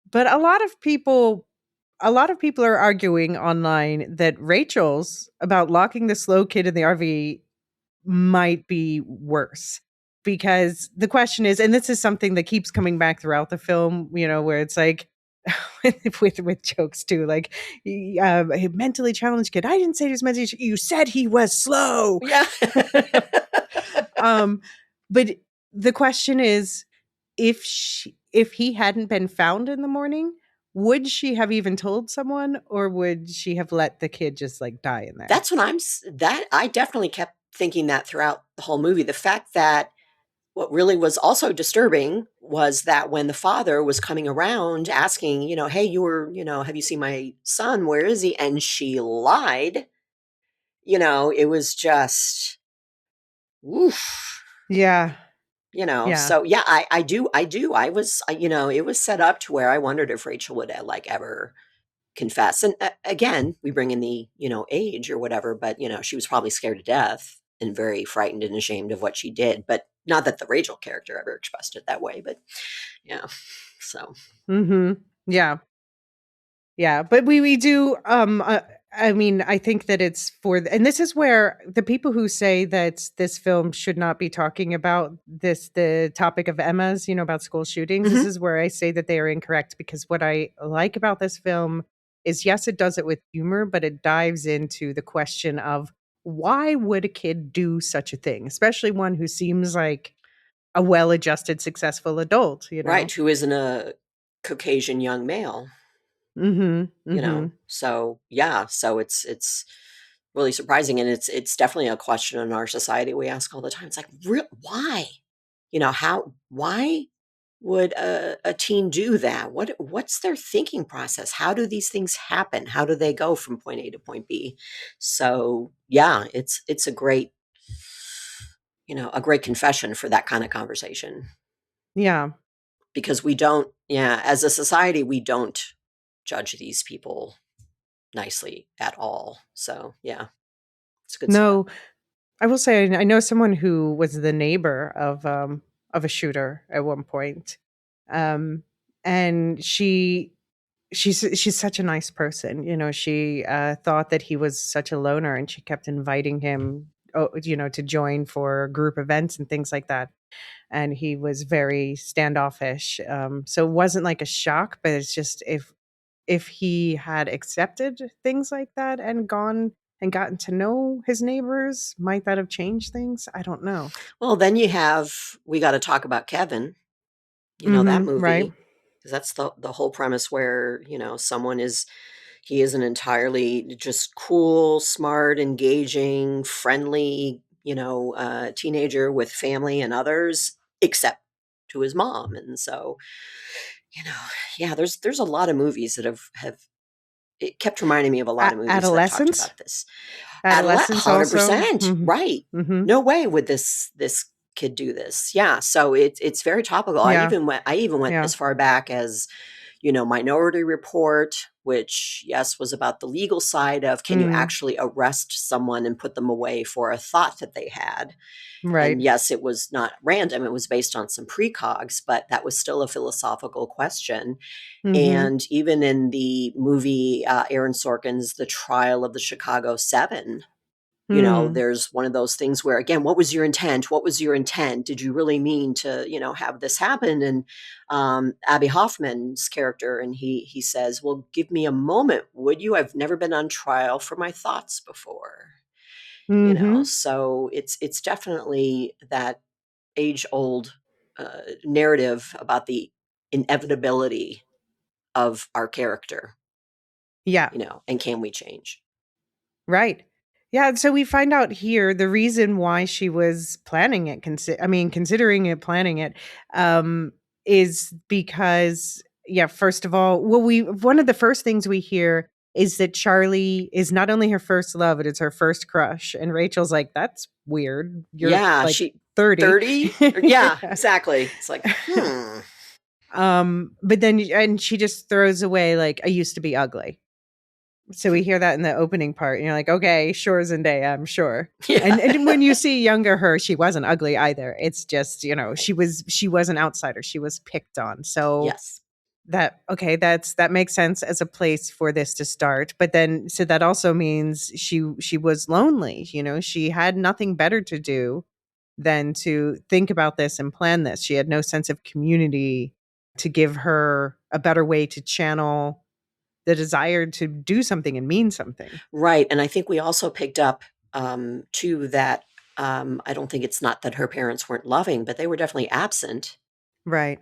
But a lot of people are arguing online that Rachel's about locking the slow kid in the RV might be worse. Because the question is, and this is something that keeps coming back throughout the film, where it's like with jokes too, like a mentally challenged kid. I didn't say he was mentally. You said he was slow. Yeah. um, but the question is, if he hadn't been found in the morning, would she have even told someone, or would she have let the kid just like die in there? That's what that I definitely kept thinking that throughout the whole movie. The fact that what really was also disturbing was that when the father was coming around asking, "Hey, have you seen my son? Where is he?" And she lied, it was just, oof, Yeah, yeah, So yeah, I do. It was set up to where I wondered if Rachel would like ever confess. And again, we bring in the, age or whatever, but, she was probably scared to death and very frightened and ashamed of what she did. But not that the Rachel character ever expressed it that way, but yeah. So, mm-hmm, yeah. Yeah, but we do, I mean, I think that it's and this is where the people who say that this film should not be talking about the topic of Emma's, about school shootings, this mhm. is where I say that they are incorrect, because what I like about this film is, yes, it does it with humor, but it dives into the question of why would a kid do such a thing, especially one who seems like a well-adjusted, successful adult, you Right, know? who isn't a Caucasian young male, Mhm, you know? mhm. So, yeah, so it's really surprising, and it's definitely a question in our society we ask all the time. It's like, "Real why?" You know, how why would a teen do that? What's their thinking process? How do these things happen? How do they go from point A to point B? So, yeah, it's a great, a great confession for that kind of conversation Yeah. because we don't, yeah, as a society, we don't judge these people nicely at all. So, yeah, it's good stuff. No, I will say I know someone who was the neighbor of a shooter at one point. Um, and she's such a nice person. You know, she thought that he was such a loner, and she kept inviting him, to join for group events and things like that. And he was very standoffish. So it wasn't like a shock, but it's just if he had accepted things like that and gone and gotten to know his neighbors, might that have changed things? I don't know. Well, then you have We Gotta Talk About Kevin, that Mhm, right. movie, because that's the whole premise where, someone is he is an entirely just cool, smart, engaging, friendly, teenager with family and others, except to his mom, and so, you know, yeah, there's a lot of movies that have it kept reminding me of a lot of movies that talked Adolescence? about this. Adolescence also? 100%, Mhm, right. mhm. No way would this kid do this. Yeah, so it's very topical. Yeah, I even went yeah. as far back as, Minority Report, which, yes, was about the legal side of can you Mm, actually arrest someone and put them away for a thought that they had? And right. yes, it was not random, it was based on some precogs, but that was still a philosophical question. Mhm. And even in the movie, Aaron Sorkin's The Trial of the Chicago 7, Mm. there's one of those things where, again, what was your intent? What was your intent? Did you really mean to, have this happen? And Abby Hoffman's character, and he says, "Well, give me a moment, would you? I've never been on trial for my thoughts before." Mhm. So it's definitely that age old narrative about the inevitability of our character, Yeah. and can we change? Right. Yeah, and so we find out here the reason why she was planning it, considering it, planning it, um, is because, yeah, first of all, one of the first things we hear is that Charlie is not only her first love, but it's her first crush. And Rachel's like, that's weird. You're Yeah, like she 30. 30? Yeah, exactly. It's like, hmm. But then, and she just throws away, like, I used to be ugly. So we hear that in the opening part, and you're like, "Okay, sure, Zendaya, I'm sure." Yeah. And when you see younger her, she wasn't ugly either. It's just, she was an outsider. She was picked on. So Yes. that makes sense as a place for this to start. But then so that also means she was lonely, she had nothing better to do than to think about this and plan this. She had no sense of community to give her a better way to channel the desire to do something and mean something. Right, and I think we also picked up, too, that, I don't think it's not that her parents weren't loving, but they were definitely absent, Right.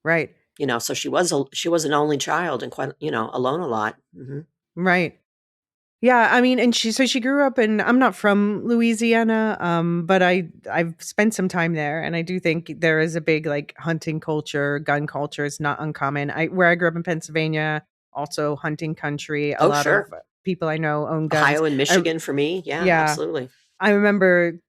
Right. so she was an only child and quite, alone a lot. Mhm. Right. Yeah, I mean, and she grew up in I'm not from Louisiana, but I've spent some time there, and I do think there is a big, like, hunting culture, gun culture is not uncommon. I grew up in Pennsylvania, also hunting country. A Oh, lot of sure. people I know own guns. Ohio and I Michigan for me, yeah, Yeah. absolutely. I remember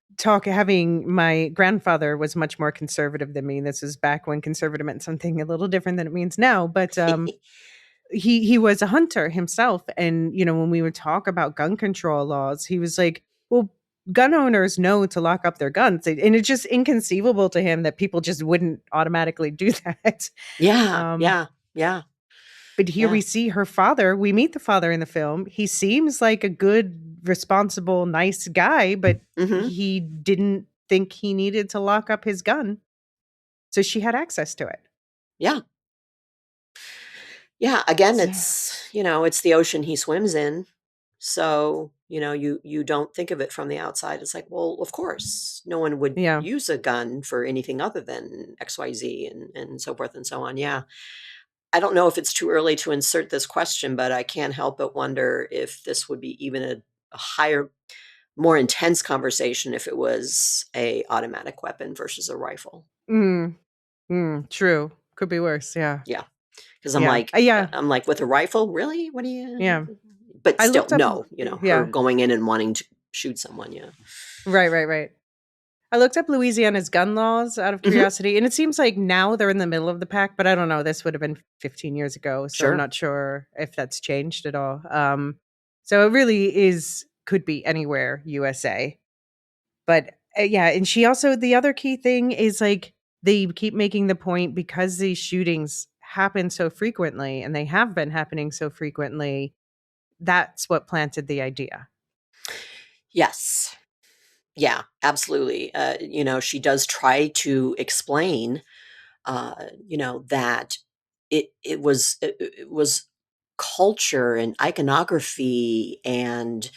having my grandfather was much more conservative than me. This was back when conservative meant something a little different than it means now, but, he was a hunter himself, and, when we would talk about gun control laws, he was like, "Well, gun owners know to lock up their guns," and it's just inconceivable to him that people just wouldn't automatically do that. Yeah, Um, yeah, yeah, but here yeah. we see her father. We meet the father in the film. He seems like a good, responsible, nice guy, but Mhm. he didn't think he needed to lock up his gun, so she had access to it. Yeah. Yeah, again, So it's the ocean he swims in. So, you don't think of it from the outside. It's like, well, of course, no one would Yeah. use a gun for anything other than XYZ and so forth and so on. Yeah. I don't know if it's too early to insert this question, but I can't help but wonder if this would be even a higher, more intense conversation if it was a automatic weapon versus a rifle. Mm, true. Could be worse. Yeah. Yeah. Because Yeah. Yeah. I'm like, with a rifle, really? What do Yeah. you? But I still, looked up no, her yeah. going in and wanting to shoot someone. Yeah. Right, right, right. I looked up Louisiana's gun laws out of Hmm. curiosity, and it seems like now they're in the middle of the pack, but I don't know. This would have been 15 years ago, so I'm Sure. not sure if that's changed at all. So it really is could be anywhere USA. But yeah, and she also the other key thing is like they keep making the point because these shootings happen so frequently and they have been happening so frequently, that's what planted the idea. Yes. Yeah, absolutely. She does try to explain, that it was culture and iconography and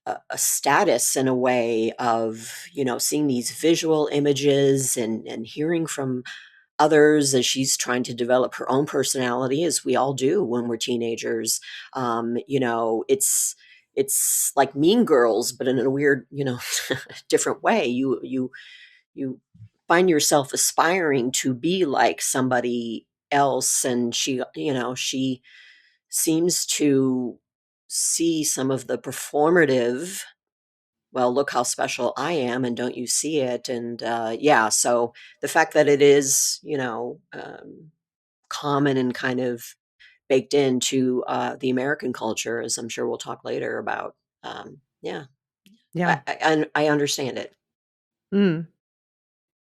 a status in a way of seeing these visual images and hearing from others as she's trying to develop her own personality, as we all do when we're teenagers. It's like Mean Girls, but in a weird, different way. You find yourself aspiring to be like somebody else, and she seems to see some of the performative, well, look how special I am, and don't you see it? And yeah, so the fact that it is, common and kind of baked into the American culture, as I'm sure we'll talk later about. Yeah, Yeah. I understand it. Mm.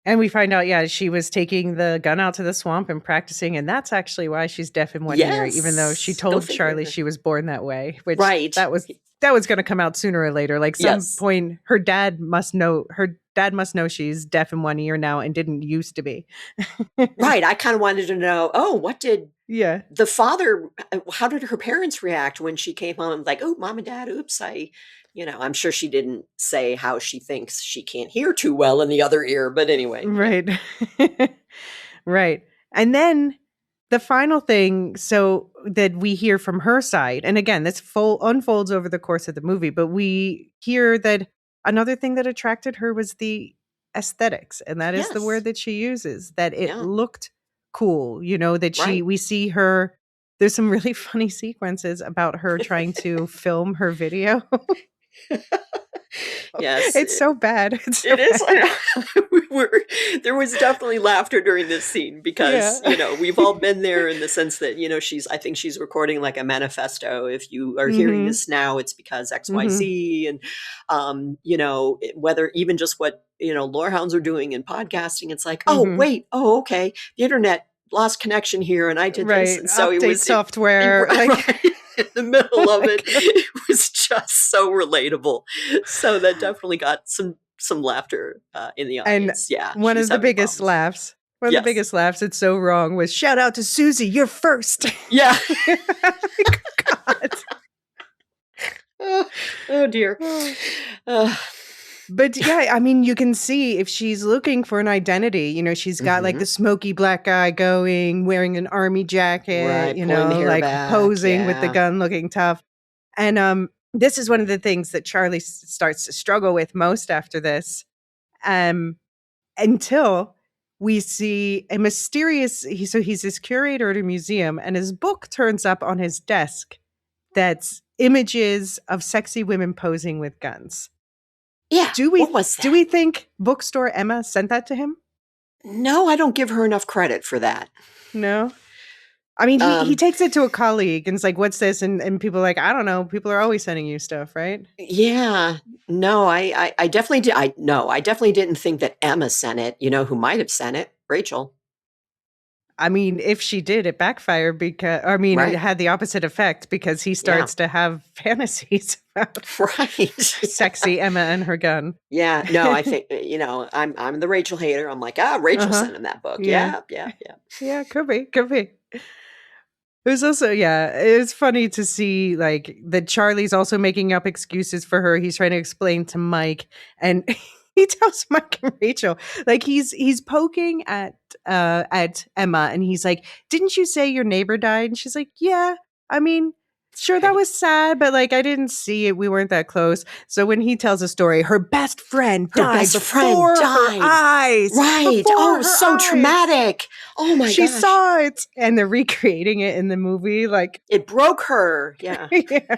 And we find out, yeah, she was taking the gun out to the swamp and practicing, and that's actually why she's deaf in one ear, even though she Yes, go told Charlie figure. she was born that way, which Right. that was going to come out sooner or later. Like some Yes. point, her dad must know she's deaf in one ear now and didn't used to be. Right. I kind of wanted to know. Oh, what did Yeah, the father? How did her parents react when she came home? Like, oh, mom and dad. Oops, I'm sure she didn't say how she thinks she can't hear too well in the other ear. But anyway, yeah. right. Right. And then the final thing, so that we hear from her side, and again, this full unfolds over the course of the movie, but we hear that another thing that attracted her was the aesthetics, and that is the Yes. word that she uses, that it Yeah. looked cool, that Right. we see her. There's some really funny sequences about her trying to film her video. Yes. It's so bad. It's so It is. I bad. know. There was definitely laughter during this scene because, Yeah. we've all been there in the sense that, I think she's recording like a manifesto. If you are hearing Mhm. this now, it's because Mhm. XYZ. And, whether even just what, Lorehounds are doing in podcasting, it's like, oh, Mhm. wait. Oh, okay. The internet lost connection here and I did this. Right. And so Update software. Like, right in the middle oh of my it, God. it was just so relatable. So that definitely got some laughter in the And audience. Yeah, one she's of the having biggest problems. laughs, one of the Yes. biggest laughs, it's so wrong, was shout out to Susie, you're first. Yeah. Like, God. Oh, oh dear. Uh, But yeah, I mean, you can see if she's looking for an identity, she's got like the mhm. smoky black eye going, wearing an army jacket, Right, pulling the hair like back. posing with the Yeah. gun looking tough. And this is one of the things that Charlie starts to struggle with most after this. Um until we see a mysterious so he's this curator at a museum and his book turns up on his desk that's images of sexy women posing with guns. Yeah. Do What we was do that? we think bookstore Emma sent that to him? No, I don't give her enough credit for that. No. I mean, he Um, takes it to a colleague and it's like, "What's this?" And people are like, "I don't know. People are always sending you stuff, right?" yeah. No, I definitely did. I definitely didn't think that Emma sent it. You know who might have sent it? Rachel. I mean, if she did, it backfired because I mean, it Right. had the opposite effect because he Yeah. starts to have fantasies about Right. sexy Emma and her gun. Yeah, no, I think, I'm the Rachel hater. I'm like, "Ah, Rachel Uh-huh. sent him that book." Yeah. Yeah, yeah, yeah. Yeah, could be, could be. It was also, yeah, it's funny to see like that Charlie's also making up excuses for her. He's trying to explain to Mike, and he tells Mike and Rachel, like he's poking at Emma, and he's like, "Didn't you say your neighbor died?" And she's like, "Yeah, I mean, sure, that Right. was sad, but like I didn't see it. We weren't that close." So when he tells a story, her best friend Her died best friend before her died. eyes. Right. Oh, Before it was her so eyes. traumatic. Oh my She gosh. saw it, and they're recreating it in the movie. Like, It broke her. Yeah. yeah.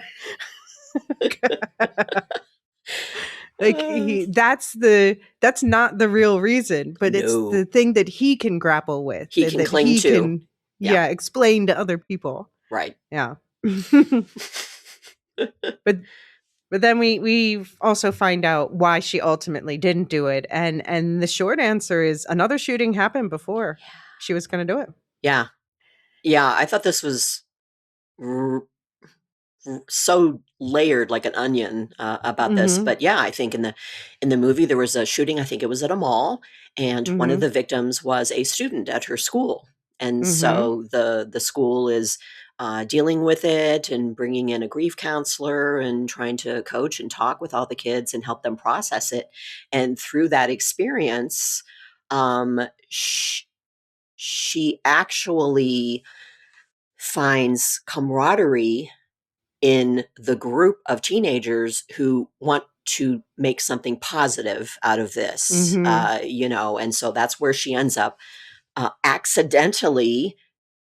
Like Uh, that's not the real reason, but it's the no. thing that he can grapple with, He that, can that cling he to. can, Yeah. yeah, explain to other people. Right. Yeah. but but then we also find out why she ultimately didn't do it, and the short answer is another shooting happened before she was going to do it. Yeah. Yeah. I thought this was so layered like an onion about this. Mhm. But yeah, I think in the movie there was a shooting. I think it was at a mall, and one of Mhm. the victims was a student at her school, and Mhm. so the school is dealing with it and bringing in a grief counselor and trying to coach and talk with all the kids and help them process it. And through that experience, um, sh- she actually finds camaraderie in the group of teenagers who want to make something positive out of this, Mhm. and so that's where she ends up accidentally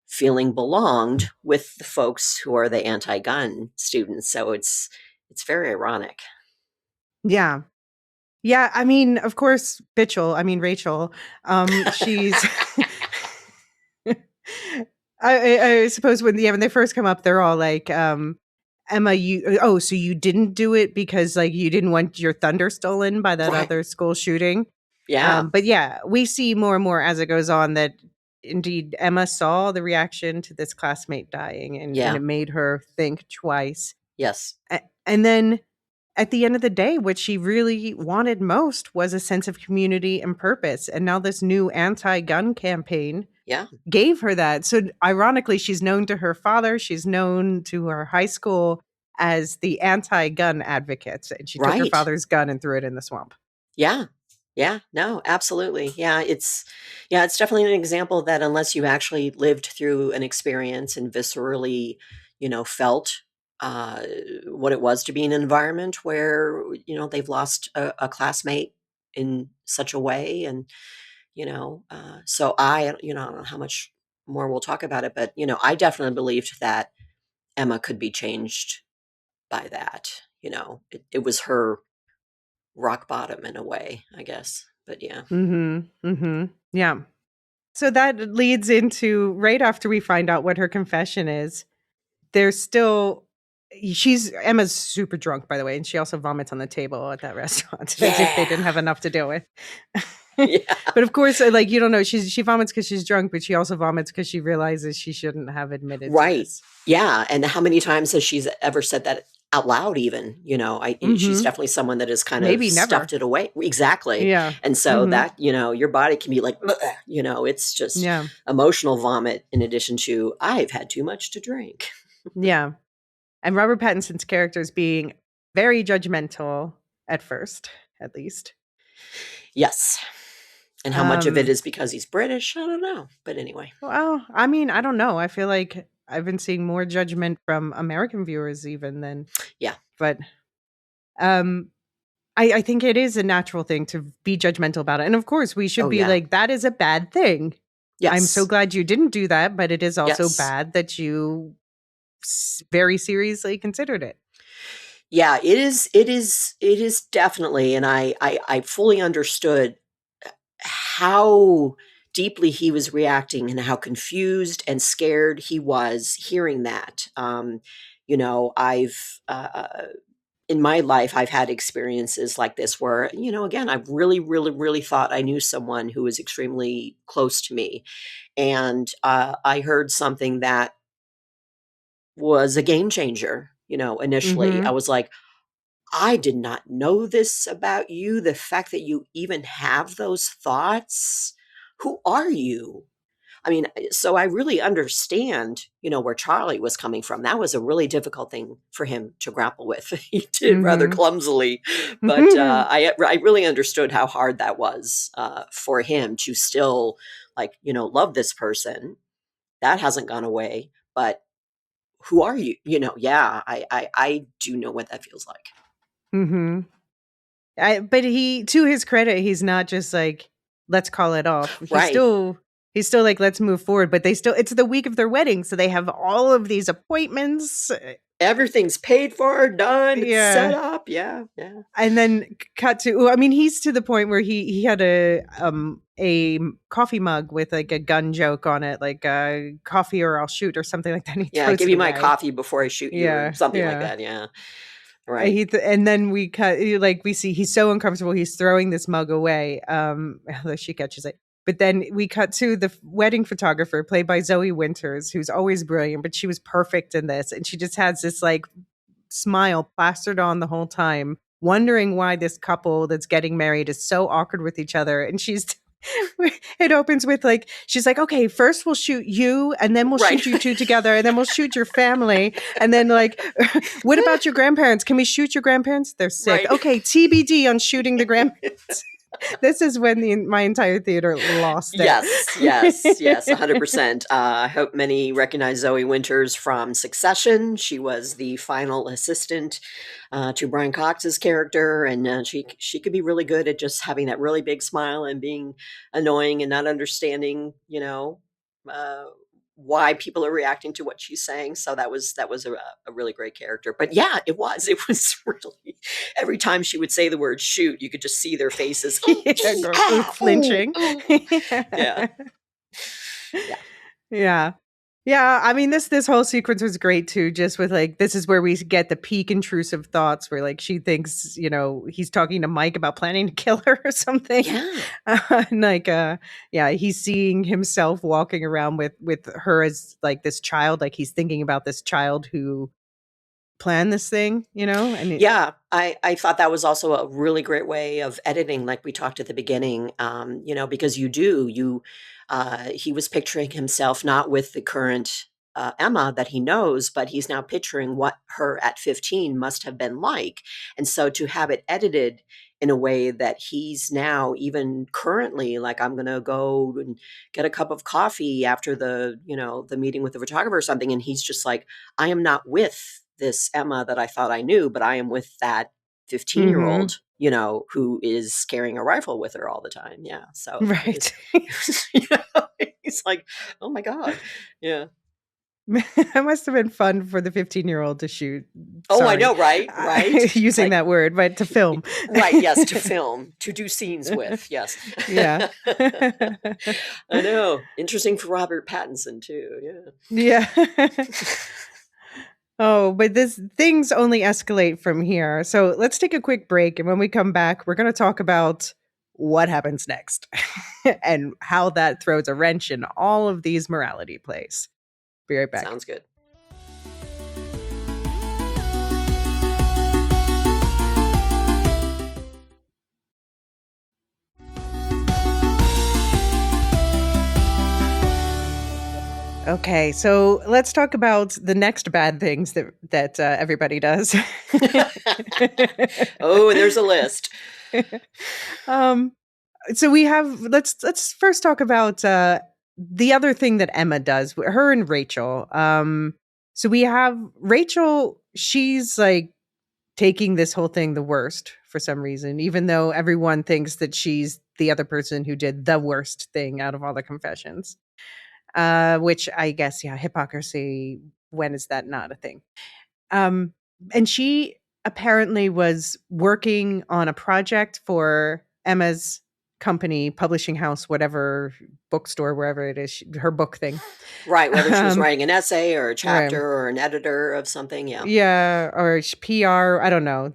feeling belonged with the folks who are the anti-gun students. So it's very ironic. Yeah. Yeah, I mean, of course, Rachel, she's I suppose when they first come up, they're all like, Emma, so you didn't do it because like you didn't want your thunder stolen by that Right. other school shooting. Yeah. But yeah, we see more and more as it goes on that indeed Emma saw the reaction to this classmate dying, and Yeah. it made her think twice. Yes. And then at the end of the day, what she really wanted most was a sense of community and purpose. And now this new anti-gun campaign Yeah. gave her that. So ironically, she's known to her father, she's known to her high school as the anti-gun advocate. And she took her Right. father's gun and threw it in the swamp. Yeah. Yeah. No, absolutely. Yeah, it's definitely an example that unless you actually lived through an experience and viscerally, felt uh, what it was to be in an environment where, they've lost a classmate in such a way. And, so I don't know how much more we'll talk about it, but, I definitely believed that Emma could be changed by that. It was her rock bottom in a way, I guess. But yeah. Mhm. Mhm. Yeah. So that leads into right after we find out what her confession is. There's still she's Emma's super drunk, by the way, and she also vomits on the table at that restaurant as if they Yeah. didn't have enough to deal with. Yeah. But of course, like, you don't know, she vomits because she's drunk, but she also vomits because she realizes she shouldn't have admitted to Right. this. Yeah, and how many times has she's ever said that out loud even, she's Mhm. definitely someone that has kind of Maybe stuffed never. it away. Exactly. Yeah. And so Mhm. that, your body can be like, "Bleh," it's just Yeah. emotional vomit in addition to, "I've had too much to drink." Yeah. And Robert Pattinson's character is being very judgmental at first, at least. Yes. And how much of it Um, is because he's British? I don't know. But anyway. well, I mean, I don't know. I feel like I've been seeing more judgment from American viewers even than Yeah. but um I think it is a natural thing to be judgmental about it. And of course, we should Oh, be yeah. like, that is a bad thing. I'm so Yes. glad you didn't do that, but it is also Yes. bad that you very seriously considered it. Yeah, it is definitely, and I fully understood how deeply he was reacting and how confused and scared he was hearing that. I've in my life I've had experiences like this where, again, I've really, really, really thought I knew someone who was extremely close to me, and I heard something that was a game changer. Initially, I Mhm. was like, I did not know this about you. The fact that you even have those thoughts. Who are you? I mean, so I really understand, where Charlie was coming from. That was a really difficult thing for him to grapple with. He did rather Mhm. clumsily, but I really understood how hard that was for him to still, like, love this person. That hasn't gone away, but who are you? Yeah, I do know what that feels like. Mhm. But he, to his credit, he's not just like, let's call it off. Right. He's still like, let's move forward. But it's the week of their wedding, so they have all of these appointments. Everything's paid for, done, it's set Yeah. up. Yeah, yeah. And then cut to, well, I mean, he's to the point where he had a coffee mug with like a gun joke on it, like coffee or I'll shoot or something like that. And he Yeah, throws give it you my away. coffee before I shoot you or Yeah, something like yeah. that. Yeah. Right. And then we cut, like we see he's so uncomfortable. He's throwing this mug away. Although she catches it. But then we cut to the wedding photographer played by Zoe Winters, who's always brilliant, but she was perfect in this. And she just has this like smile plastered on the whole time, wondering why this couple that's getting married is so awkward with each other. And it opens with like, she's like, okay, first we'll shoot you, and then we'll Right. shoot you two together, and then we'll shoot your family. And then like, what about your grandparents? Can we shoot your grandparents? They're sick. Right. Okay, TBD on shooting the grandparents. This is when my entire theater lost it. Yes, 100%. I hope many recognize Zoe Winters from Succession. She was the final assistant to Brian Cox's character, and she could be really good at just having that really big smile and being annoying and not understanding, uh, why people are reacting to what she's saying. So that was a really great character. But yeah, it was really, every time she would say the word shoot, you could just see their faces. Flinching. Yeah. Yeah. Yeah. Yeah, I mean this whole sequence was great too, just with like this is where we get the peak intrusive thoughts where like she thinks, he's talking to Mike about planning to kill her or something. Yeah. And like yeah, he's seeing himself walking around with her as like this child, like he's thinking about this child who planned this thing, and Yeah, I thought that was also a really great way of editing, like we talked at the beginning, because he was picturing himself not with the current Emma that he knows, but he's now picturing what her at 15 must have been like. And so to have it edited in a way that he's now even currently like, I'm going to go and get a cup of coffee after the meeting with the photographer or something. And he's just like, I am not with this Emma that I thought I knew, but I am with that 15-year-old, who is carrying a rifle with her all the time. Yeah. So right. he's like, oh my God. Yeah. That must have been fun for the 15-year-old to shoot. Oh, I Sorry. know, right? Right. Using Like, that word, but to film. right. Yes. To film, to do scenes with. Yes. Yeah. I know. Interesting for Robert Pattinson too. Yeah. Oh, but things only escalate from here. So let's take a quick break. And when we come back, we're going to talk about what happens next and how that throws a wrench in all of these morality plays. Be right back. Sounds good. Okay, so let's talk about the next bad things that everybody does. Oh, there's a list. So we have let's first talk about the other thing that Emma does, her and Rachel. So we have Rachel, she's like taking this whole thing the worst for some reason, even though everyone thinks that she's the other person who did the worst thing out of all the confessions. Which I guess, yeah, hypocrisy, when is that not a thing? And she apparently was working on a project for Emma's company, publishing house, whatever, bookstore, wherever it is, her book thing. Right, whether she was writing an essay or a chapter Right. or an editor of something, yeah. Yeah, or PR, I don't know.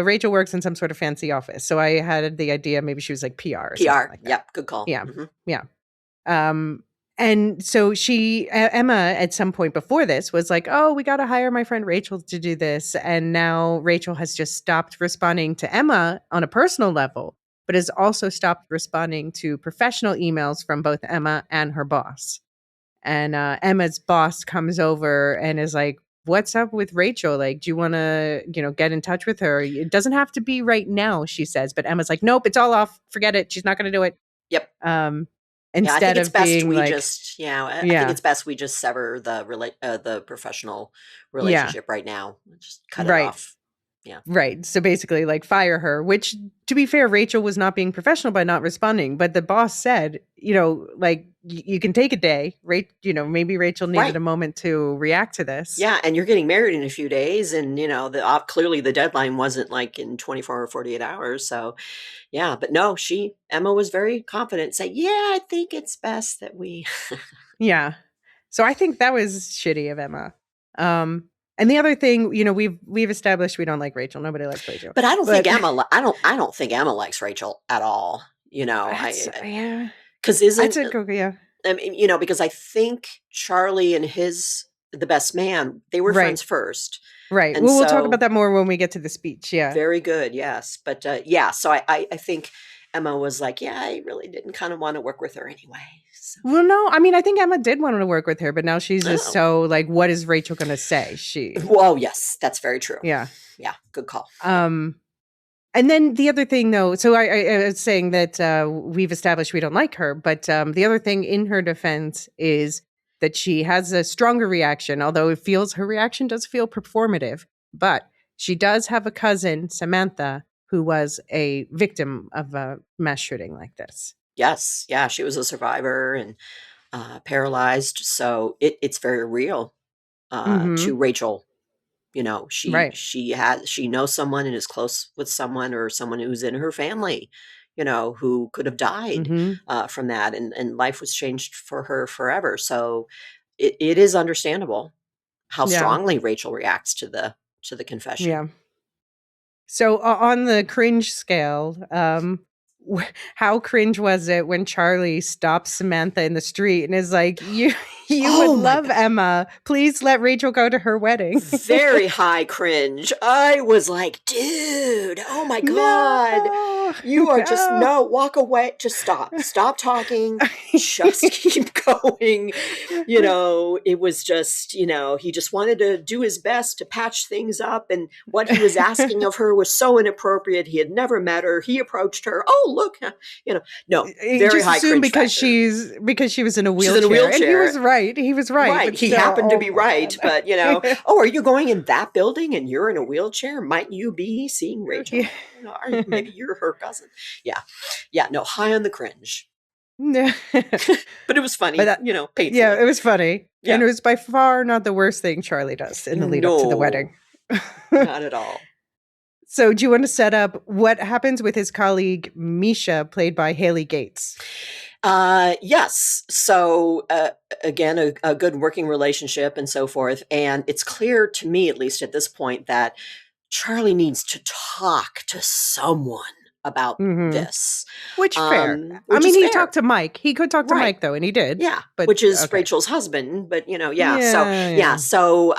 Rachel works in some sort of fancy office. So I had the idea maybe she was like PR or something PR, like that. yep, good call. Yeah. Mhm. Yeah. And so Emma at some point before this was like, oh, we got to hire my friend Rachel to do this. And now Rachel has just stopped responding to Emma on a personal level. but has also stopped responding to professional emails from both Emma and her boss. And Emma's boss comes over and is like, "What's up with Rachel? Like, do you want to, get in touch with her? It doesn't have to be right now," she says. But Emma's like, "Nope, it's all off. Forget it. She's not going to do it." Yep. Um, Yeah, I think instead it's of best being we like, just yeah, I think "Yeah, it's best we just sever the professional yeah, relationship right now. Just cut it right." off. Yeah. Right. So basically, like, fire her, which, to be fair, Rachel was not being professional by not responding. But the boss said, like, you can take a day, right? Maybe Rachel needed Right. a moment to react to this. Yeah, and you're getting married in a few days, and clearly the deadline wasn't like in 24 or 48 hours. So yeah, but no, Emma was very confident, say, "Yeah, I think it's best that we." Yeah. So I think that was shitty of Emma. And the other thing, we've established we don't like Rachel. Nobody likes Rachel. But I don't think But I don't think Emma likes Rachel at all. that's yeah. Because I'd isn't say go yeah. I mean, because I think Charlie and the best man, they were Right. friends first. Right. And Well, we'll talk about so that more when we get to the speech. Yeah. very good, yes. But yeah, so I think Emma was like, yeah, I really didn't kind of want to work with her anyway. So, Well, no, I mean, I think Emma did want to work with her, but now she's just oh, so like, what is Rachel going to say? well, yes, that's very true. Yeah. Yeah, good call. Yeah. Um, and then the other thing, though, so I was saying that we've established we don't like her, but the other thing in her defense is that she has a stronger reaction, although her reaction does feel performative. But she does have a cousin, Samantha, who was a victim of a mass shooting like this. Yes, yeah, she was a survivor and paralyzed, so it's very real Mm-hmm. to Rachel. Right. She knows someone and is close with someone or someone who's in her family, who could have died Mm-hmm. from that, and life was changed for her forever. So it is understandable how Yeah. strongly Rachel reacts to the confession. Yeah. So on the cringe scale, how cringe was it when Charlie stops Samantha in the street and is like, you would Oh my love Emma. Please let Rachel go to her wedding." Very high cringe. I was like, dude, oh my God. No, You are just, no. no, walk away. Just stop. Stop talking. Just keep going. It was just, he just wanted to do his best to patch things up. And what he was asking of her was so inappropriate. He had never met her. He approached her. Oh, look, no, He very just high assumed cringe because factor. she was in a She's in a wheelchair, and he was wheelchair. right. He was right, Right. but He still, happened to oh be my right. But, god. oh, are you going in that building and you're in a wheelchair? Might you be seeing Yeah. Rachel? Maybe you're her cousin. Yeah. Yeah. No, high on the cringe. No. But it was But funny, yeah, painfully. it was funny, and Yeah. it was by far not the worst thing Charlie does in the lead up to the No, wedding. not at all. So, do you want to set up what happens with his colleague Misha, played by Haley Gates? Yes. So, again, a good working relationship and so forth. And it's clear to me, at least at this point, that Charlie needs to talk to someone about Hmm. this, Which fair. I which mean, is he talked fair. to Mike. He could talk to Right. Mike though, and he did. Yeah, But which is okay, Rachel's husband, but, yeah, so yeah, yeah, yeah. so,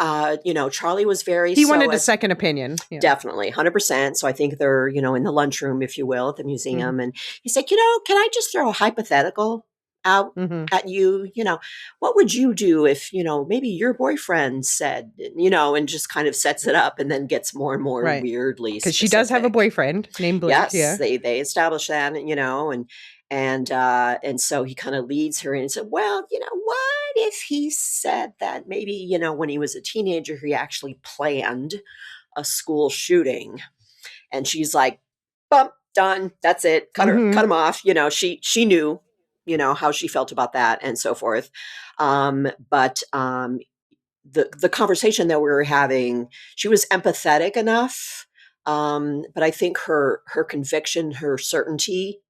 Charlie was very He so wanted a as second opinion. Yeah. definitely, 100%, so I think they're, in the lunchroom, if you will, at the Hmm. museum, and he's like, "Can I just throw a hypothetical out Hmm. at you? What would you do if, maybe your boyfriend said," and just kind of sets it up and then gets more and more Right, weirdly because she does have a specific. boyfriend named Blake. Yes, Yeah. they established that, and so he kind of leads her in and said, "Well, what if he said that maybe, when he was a teenager, he actually planned a school shooting?" And she's like, "Bump, done. That's it. Cut Hmm. him off." She knew, how she felt about that and so forth. But the conversation that we were having, she was empathetic enough. But I think her conviction, her certainty,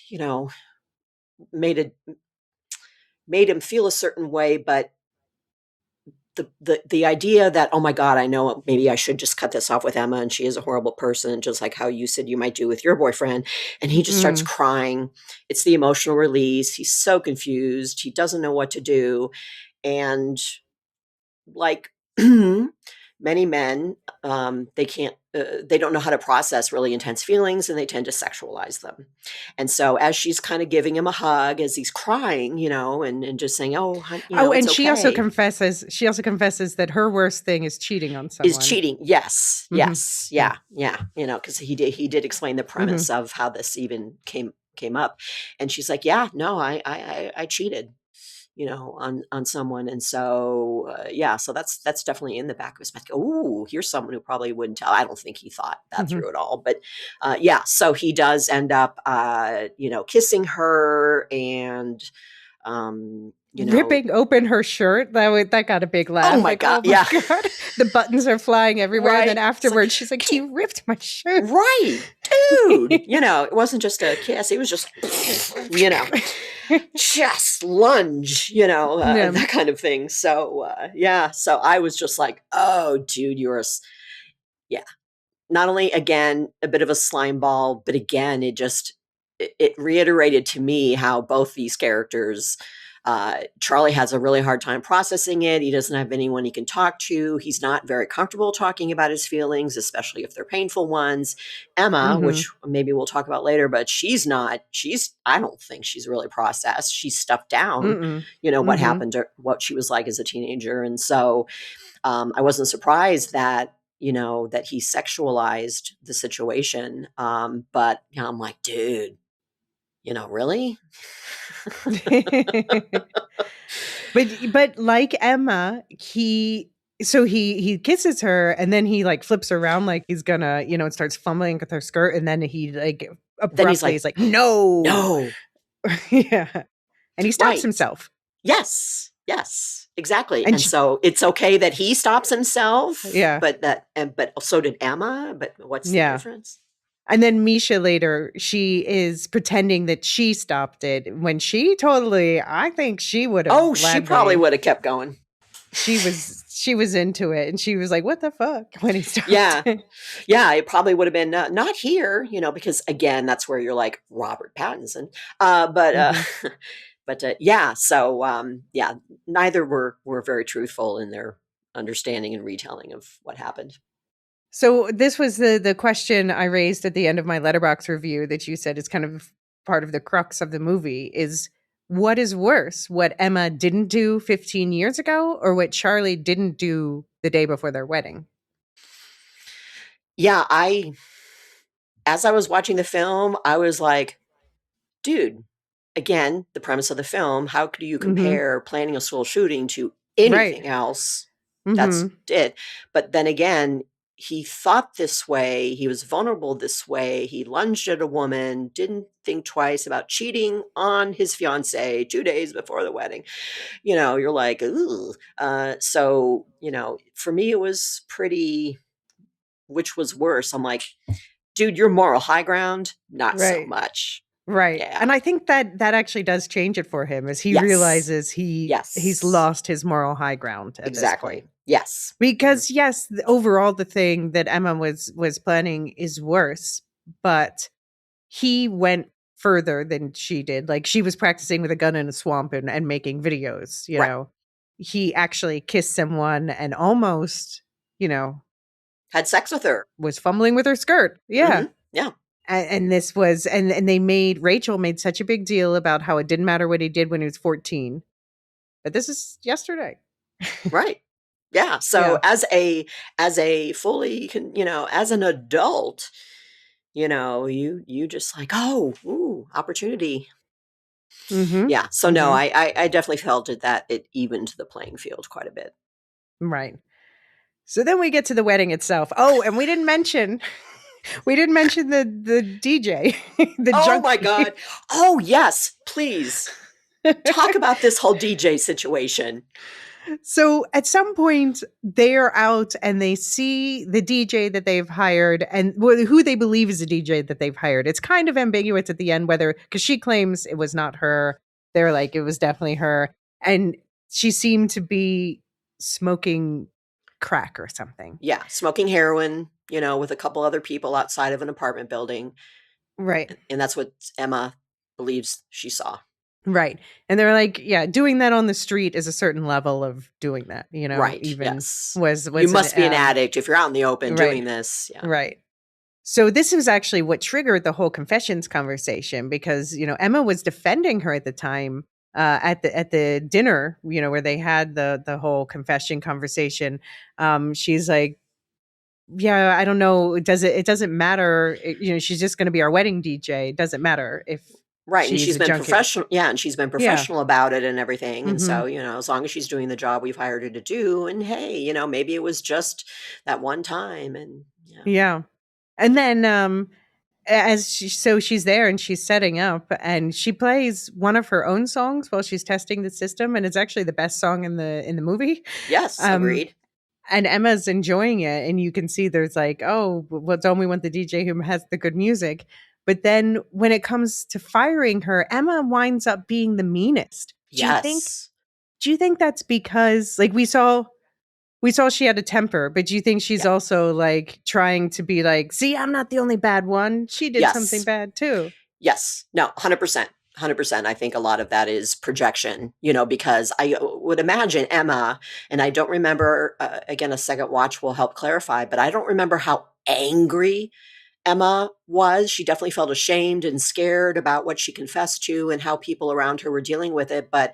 you know, made it made him feel a certain way. But the idea that, oh my God, I know maybe I should just cut this off with Emma and she is a horrible person, just like how you said you might do with your boyfriend. And he just starts Mm. crying. It's the emotional release. He's so confused. He doesn't know what to do. And like many men, they can't, they don't know how to process really intense feelings, and they tend to sexualize them. And so as she's kind of giving him a hug as he's crying, and just saying, "Oh, Oh, it's and okay," she also confesses that her worst thing is cheating on is someone. cheating. Yes, Mhm. yes, Yeah. yeah. Because he did explain the premise Mhm. of how this even came up, and she's like, "Yeah, no, I cheated." On someone. And so, yeah, so that's definitely in the back of his mind. Oh, here's someone who probably wouldn't tell. I don't think he thought that Mhm. through at all, but yeah, so he does end up, kissing her, and, um, you know, Ripping open her shirt, that got a big oh laugh, my like, God, "Oh my yeah, god." The buttons are flying everywhere, and then right. It's like, afterwards, she's like, "He ripped my shirt." right, dude, it wasn't just a kiss, it was just, you know, just lunge, Yeah. that kind of thing. So, yeah, so I was just like, oh, dude, yeah. Not only, again, a bit of a slime ball, but again, it reiterated to me how both these characters, Charlie has a really hard time processing it. He doesn't have anyone he can talk to. He's not very comfortable talking about his feelings, especially if they're painful ones. Emma, Mhm. which maybe we'll talk about later, but I don't think she's really processed. She's stuffed down, Mm-mm. what Mhm. happened to what she was like as a teenager. And so, I wasn't surprised that he sexualized the situation. But I'm like, dude, really? But like Emma, he kisses her, and then he, like, flips around like he's gonna, and starts fumbling with her skirt, and then he, like, Then he's abruptly like, is like, "No." no, Yeah. And he stops right. himself. Yes, yes, exactly. And And sh so it's okay that he stops himself, Yeah. but so did Emma. But what's the Yeah. difference? And then Misha later, she is pretending that she stopped it when I think she would have Oh, she probably gladly would have kept going. she was into it, and she was like, "What the fuck?" when he stopped Yeah. it. Yeah, it probably would have been, not here, because again, that's where you're like Robert Pattinson. But Mhm. but yeah, so yeah, neither were very truthful in their understanding and retelling of what happened. So this was the question I raised at the end of my letterbox review that you said is kind of part of the crux of the movie is what is worse, what Emma didn't do 15 years ago or what Charlie didn't do the day before their wedding? Yeah, as I was watching the film, I was like, dude, again, the premise of the film, how could you Mhm. compare planning a school shooting to Right. anything else? That's Mhm. it. But then again, he thought this way, he was vulnerable this way, he lunged at a woman, didn't think twice about cheating on his fiancée 2 days before the wedding. You're like, "Ooh." So, for me, it was pretty, which was worse? I'm like, "Dude, your moral high ground, not so Right. much." Right. Yeah. And I think that actually does change it for him as he Yes. realizes he's Yes. lost his moral high ground at this point. Exactly. Yes. Mhm. Because yes, overall the thing that Emma was planning is worse, but he went further than she did. Like she was practicing with a gun in a swamp and making videos, Right. He actually kissed someone and almost, you know, Had sex with her. was fumbling with her skirt. Yeah. Mhm. Yeah. And this was and they made Rachel made such a big deal about how it didn't matter what he did when he was 14. But this is yesterday. Right. Yeah. So Yeah. as a fully as an adult, you just like, "Oh, ooh, opportunity." Mhm. Yeah. So no, Mhm. I definitely felt that it evened the playing field quite a bit. Right. So then we get to the wedding itself. Oh, and we didn't mention the DJ, the Oh my junkie. god. Oh, yes, please. Talk about this whole DJ situation. So at some point they're out and they see the DJ that they've hired and who they believe is the DJ that they've hired. It's kind of ambiguous at the end whether because she claims it was not her. They're like it was definitely her, and she seemed to be smoking crack or something. Yeah, smoking heroin, with a couple other people outside of an apartment building, Right. and that's what Emma believes she saw. Right. And they're like, yeah, doing that on the street is a certain level of doing that, Right, even yes. You was an must be an addict if you're out in the open right. doing this, yeah. Right. So this was actually what triggered the whole confessions conversation because, Emma was defending her at the time at the dinner, where they had the whole confession conversation. She's like, yeah, I don't know. It doesn't matter. She's just going to be our wedding DJ. It doesn't matter if Right, and she's she's a been junkie. professional, yeah, and she's been Yeah. professional about it and everything, and Hmm. so, as long as she's doing the job we've hired her to do, and hey, maybe it was just that one time, and yeah. Yeah. And then so she's there and she's setting up and she plays one of her own songs while she's testing the system, and it's actually the best song in the movie. Yes, Um agreed. and Emma's enjoying it, and you can see there's like, oh, well, don't we want the DJ who has the good music? But then when it comes to firing her, Emma winds up being the meanest. Yes. Do you think that's because, like, we saw she had a temper, but do you think she's Yeah. also like trying to be like, see, I'm not the only bad one. She did something Yes. bad too. Yes. No, 100%. 100%. I think a lot of that is projection, because I would imagine Emma, and I don't remember, again, a second watch will help clarify, but I don't remember how angry Emma was. She definitely felt ashamed and scared about what she confessed to and how people around her were dealing with it. But,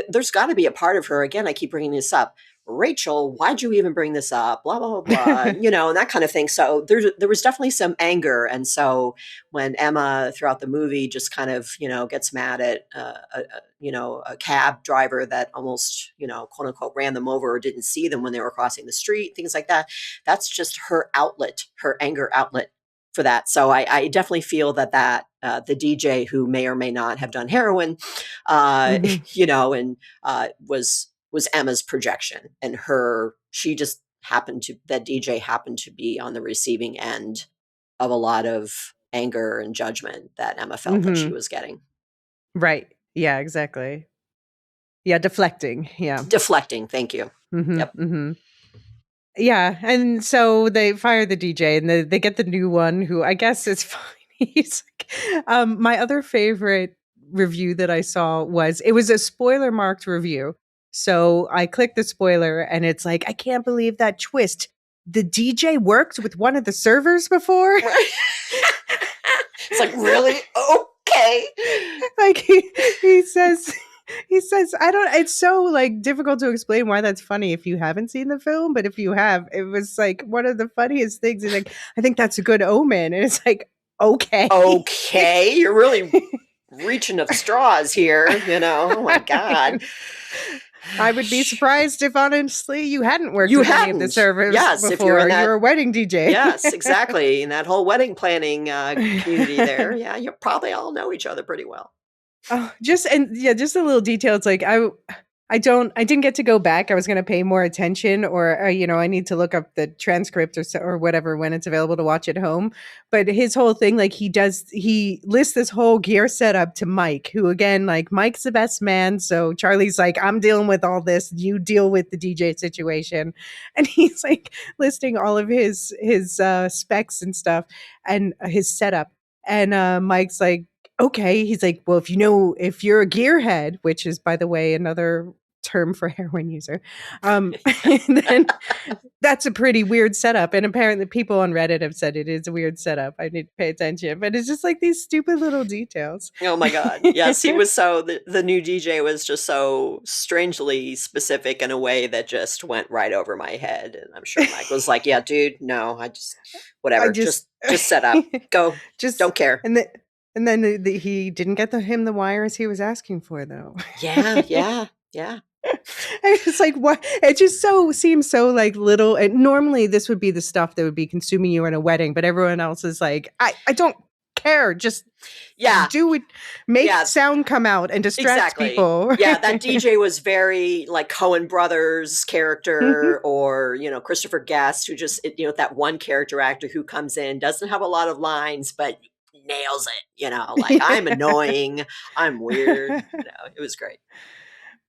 there's got to be a part of her. Again, I keep bringing this up. Rachel, why'd you even bring this up? Blah, blah, blah, blah, and that kind of thing. So there was definitely some anger. And so when Emma throughout the movie just kind of, gets mad at, a cab driver that almost, quote unquote, ran them over or didn't see them when they were crossing the street, things like that. That's just her outlet, her anger outlet for that. So I definitely feel the DJ who may or may not have done heroin, Hmm. and was Emma's projection, and she just that DJ happened to be on the receiving end of a lot of anger and judgment that Emma felt that she Hmm. was getting. Right. Yeah, exactly. Yeah, deflecting. Yeah. Deflecting, thank you. Hmm. Yep. Hmm. Yeah. And so they fire the DJ and they get the new one who I guess is fine. He's like, my other favorite review that I saw it was a spoiler marked review. So I clicked the spoiler and it's like, I can't believe that twist. The DJ worked with one of the servers before. Right. It's like, really? Okay. Like he says I don't it's so like difficult to explain why that's funny if you haven't seen the film, but if you have, it was like one of the funniest things. He's like, I think that's a good omen. And it's like, okay. Okay. You're really reaching at straws here, Oh my God. I would be surprised if honestly you hadn't worked You with any of the hadn't. servers Yes, if you're in before. You're that. a wedding DJ. Yes, exactly. In that whole wedding planning community there. Yeah, you probably all know each other pretty well. Oh, just a little detail. It's like I didn't get to go back. I was going to pay more attention, or I need to look up the transcript or whatever when it's available to watch at home. But his whole thing, like he lists this whole gear setup to Mike, who again, like Mike's the best man. So Charlie's like, I'm dealing with all this. You deal with the DJ situation, and he's like listing all of his specs and stuff and his setup. And Mike's like, okay. He's like, well, if you're a gearhead, which is, by the way, another term for heroin user, then that's a pretty weird setup. And apparently people on Reddit have said it is a weird setup. I need to pay attention. But it's just like these stupid little details. Oh my God. Yes, he was the new DJ was just so strangely specific in a way that just went right over my head. And I'm sure Mike was like, yeah, dude, no, I whatever, just just set up, go, just don't care. and then he didn't get him the wires he was asking for, though. Yeah, yeah, yeah. It's like, what? It just seems so like little. And normally this would be the stuff that would be consuming you in a wedding, but everyone else is like, I don't care. Just Yeah, do it. Make yeah, sound come out and distract exactly. people. Yeah, that DJ was very like Coen Brothers character, or Christopher Guest, who just that one character actor who comes in, doesn't have a lot of lines, but nails it. Like, I'm annoying, I'm weird. It was great.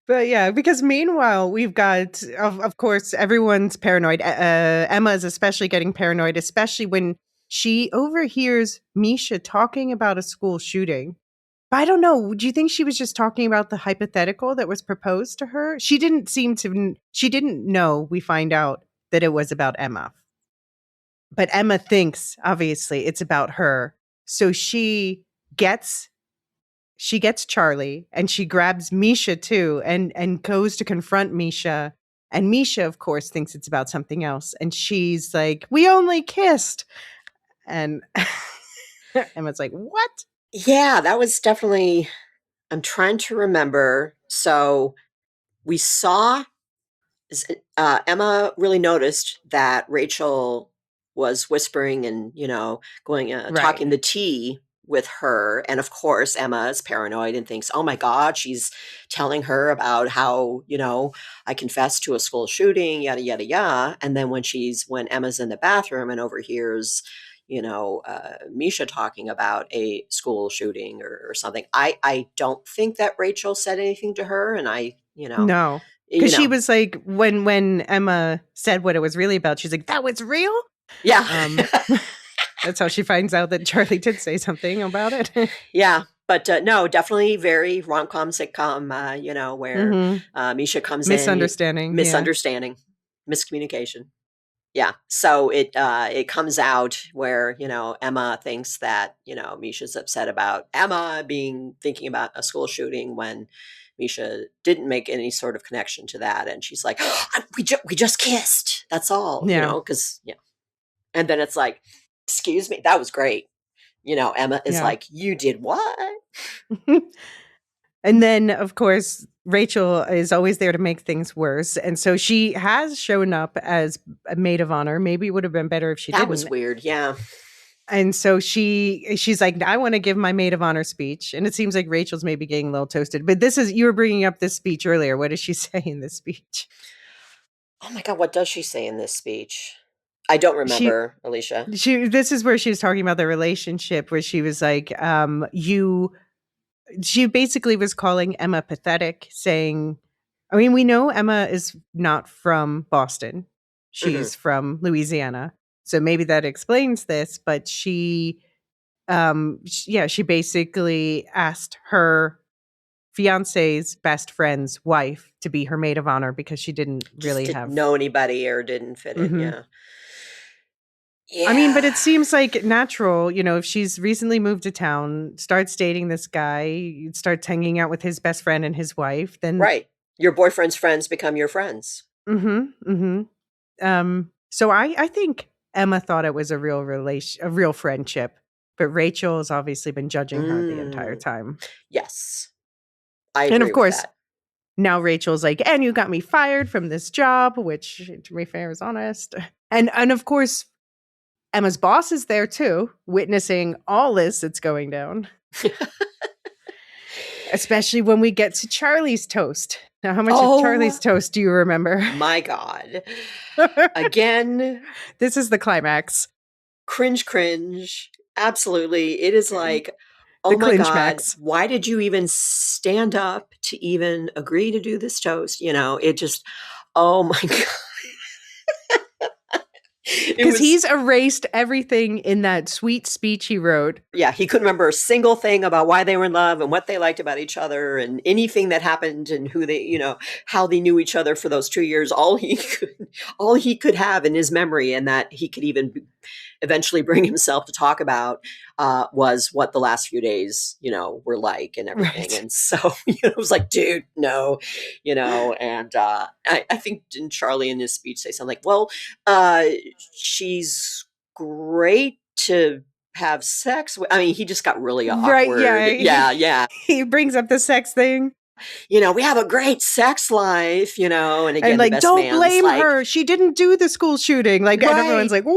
But yeah, because meanwhile, we've got, of course, everyone's paranoid. Emma is especially getting paranoid, especially when she overhears Misha talking about a school shooting. But I don't know. Do you think she was just talking about the hypothetical that was proposed to her? She didn't seem to. She didn't know. We find out that it was about Emma, but Emma thinks obviously it's about her. So gets she gets Charlie and she grabs Misha too and goes to confront Misha. And Misha, of course, thinks it's about something else. And she's like, "We only kissed." And Emma's like, "What?" Yeah, that was definitely. I'm trying to remember. So we saw Emma really noticed that Rachel was whispering and, going, Right. talking the tea with her. And of course, Emma is paranoid and thinks, oh my God, she's telling her about how, I confessed to a school shooting, yada, yada, yada. And then when Emma's in the bathroom and overhears, Misha talking about a school shooting or something, I don't think that Rachel said anything to her. And No. Because you she know, was like, when Emma said what it was really about, she's like, "That was real?" yeah. Um, that's how she finds out that Charlie did say something about it. Yeah, but, no, definitely very rom-com, sitcom, where, Mhm. Misha comes in, Misunderstanding, yeah. misunderstanding, miscommunication. Yeah, so it comes out where, Emma thinks that, Misha's upset about Emma thinking about a school shooting when Misha didn't make any sort of connection to that, and she's like, we just kissed, that's all," Yeah, 'cause yeah, and then it's like, "Excuse me, that was great." Emma is yeah. like, "You did what?" And then, of course, Rachel is always there to make things worse, and so she has shown up as a maid of honor. Maybe it would have been better if she That was didn't. weird, yeah. And so she's like, "I wanna give my maid of honor speech," and it seems like Rachel's maybe getting a little toasted, but this is you were bringing up this speech earlier. What does she say in this speech? Oh my god, what does she say in this speech? I don't She remember, Alicia. she this is where she was talking about the relationship where she was like, you she basically was calling Emma pathetic, saying, I mean, we know Emma is not from Boston. Mhm. She's from Louisiana. So maybe that explains this, but she basically asked her fiance's best friend's wife to be her maid of honor because she didn't Just really didn't have. know anybody or didn't fit in, Mhm. yeah. I mean, but Yeah. it seems like natural, if she's recently moved to town, starts dating this guy, starts hanging out with his best friend and his wife, then Right. Your boyfriend's friends become your friends. mhm, mhm. So I think Emma thought it was a real friendship, but Rachel has obviously been judging her the entire Mm. time. Yes. I And agree of with course, that. now Rachel's like, "And you got me fired from this job," which to be fair is honest. And of course, Emma's boss is there too, witnessing all this that's going down. Especially when we get to Charlie's toast. Now, how much of Oh Charlie's toast do you remember? my god. Again, This is the climax. cringe, cringe. Absolutely. It is like, The oh my clinch God, max. why did you even stand up to even agree to do this toast? It just, oh my God. It Because was, he's erased everything in that sweet speech he wrote. yeah, he couldn't remember a single thing about why they were in love and what they liked about each other and anything that happened and who they, how they knew each other for those 2 years. All he could have in his memory and that he could even eventually bring himself to talk about was what the last few days, were like and everything. Right. And so, it was like, dude, no, and I think didn't Charlie in his speech say something like, well, uh, she's great to have sex with. I mean, he just got really Right, awkward. yeah. Yeah, yeah. He brings up the sex thing We have a great sex life, and and again, the like, best "Don't man's blame like, her. She didn't do the school shooting." Like, and everyone's right. like,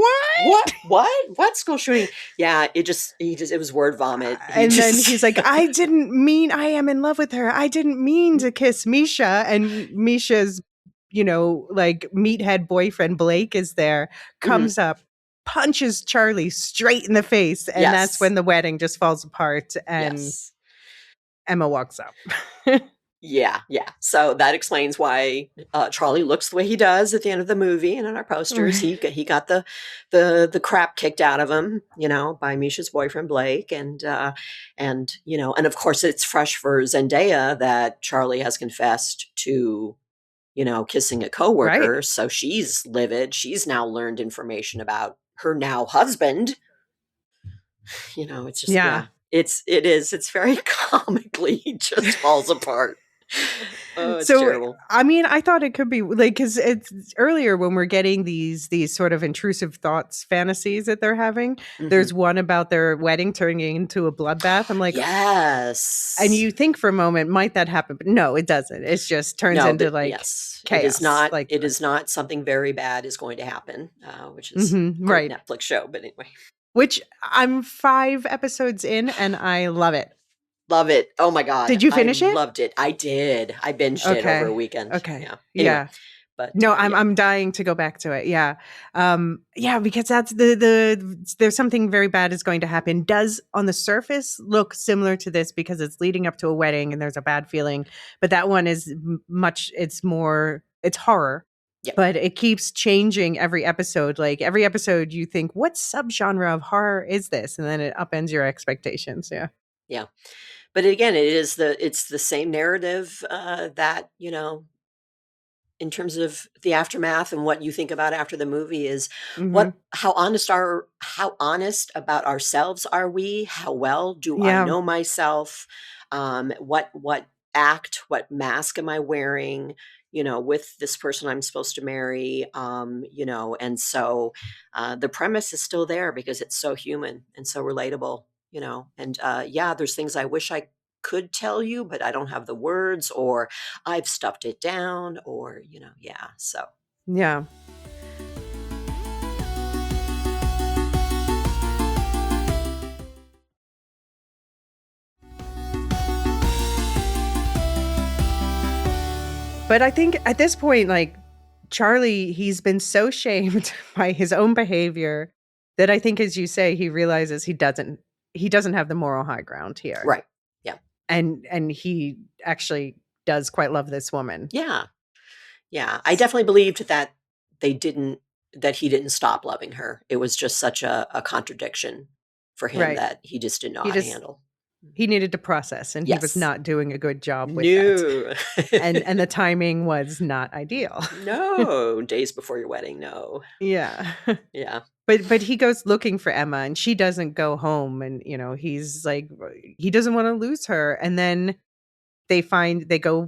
"What?" What school shooting? Yeah, it was word vomit. He And then just he's like, I am in love with her. I didn't mean to kiss Misha. And Misha's, like meathead boyfriend Blake is there, Mhm. comes up, punches Charlie straight in the face. And that's Yes. when the wedding just falls apart and Yes. Emma walks up. Yeah, yeah. So that explains why Charlie looks the way he does at the end of the movie and in our posters. Right. He got the crap kicked out of him, you know, by Misha's boyfriend Blake, and you know, and of course it's fresh for Zendaya that Charlie has confessed to, you know, kissing a Right. coworker. So she's livid. She's now learned information about her now husband. You know, it's just Yeah. yeah, it's very comically just falls apart. Oh, it's So, terrible. I mean, I thought it could be like because it's earlier when we're getting these sort of intrusive thoughts, fantasies that they're having. Mhm. There's one about their wedding turning into a bloodbath. I'm like, and Yes. you think for a moment, might that happen? But no, it doesn't. It just turns No, into that like yes. chaos. Like, It is not something very bad is going to happen, which is great right. Netflix show, but anyway. Which I'm 5 episodes in and I love it. Love it. Oh my god, Did you I finish it? loved it. I did. I binged it over a Okay. weekend. Okay. Yeah. Anyway, Yeah. but, No, I'm yeah. I'm dying to go back to it. Yeah. Yeah, because that's there's something very bad is going to happen. Does on the surface look similar to this because it's leading up to a wedding and there's a bad feeling, but that one is much it's more it's horror. Yep. But it keeps changing every episode. Like every episode you think what subgenre of horror is this? And then it upends your expectations. Yeah. Yeah. But again, it's the same narrative, that, you know, in terms of the aftermath and what you think about after the movie is Mhm. how honest about ourselves are we? How well do I Yeah. know myself? What act, what mask am I wearing, you know, with this person I'm supposed to marry? You know, and so the premise is still there because it's so human and so relatable, you know. And yeah, there's things I wish I could tell you, but I don't have the words, or I've stuffed it down, or, you know, yeah. So, Yeah. But I think at this point, like Charlie, he's been so shamed by his own behavior that I think, as you say, he realizes he doesn't have the moral high ground here, right. Yeah. and he actually does quite love this woman. Yeah. Yeah. I definitely believed that they didn't, that he didn't stop loving her. It was just such a contradiction for him Right? that he just didn't know He how to just handle. Mhm. he needed to process, and he was Yes. not doing a good job with that, No. and the timing was not ideal. No. Days before your wedding. No. Yeah. Yeah. But he goes looking for Emma and she doesn't go home and he's like he doesn't want to lose her and then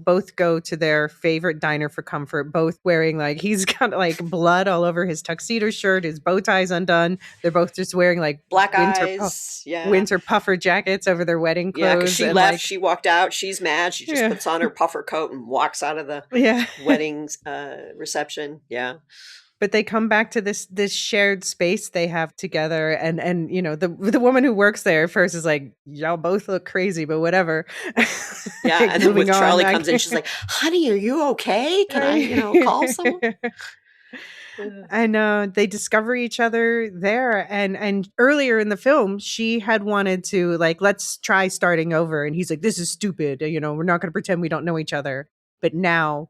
both go to their favorite diner for comfort, both wearing like he's got like blood all over his tuxedo shirt, his bow tie's undone. They're both just wearing like Black eyes. Yeah. winter puffer jackets over their wedding Yeah, because clothes she and left, like she walked out, she's mad, she just yeah. puts on her puffer coat and walks out of the Yeah. wedding's, reception, yeah. But they come back to this shared space they have together and the woman who works there at first is like y'all both look crazy but whatever. Yeah, Like and then moving with on Charlie I comes in, she's like, "Honey, are you okay? Can I, you know, call someone?" right. Ugh. And they discover each other there and earlier in the film she had wanted to like let's try starting over and he's like this is stupid, we're not going to pretend we don't know each other, but now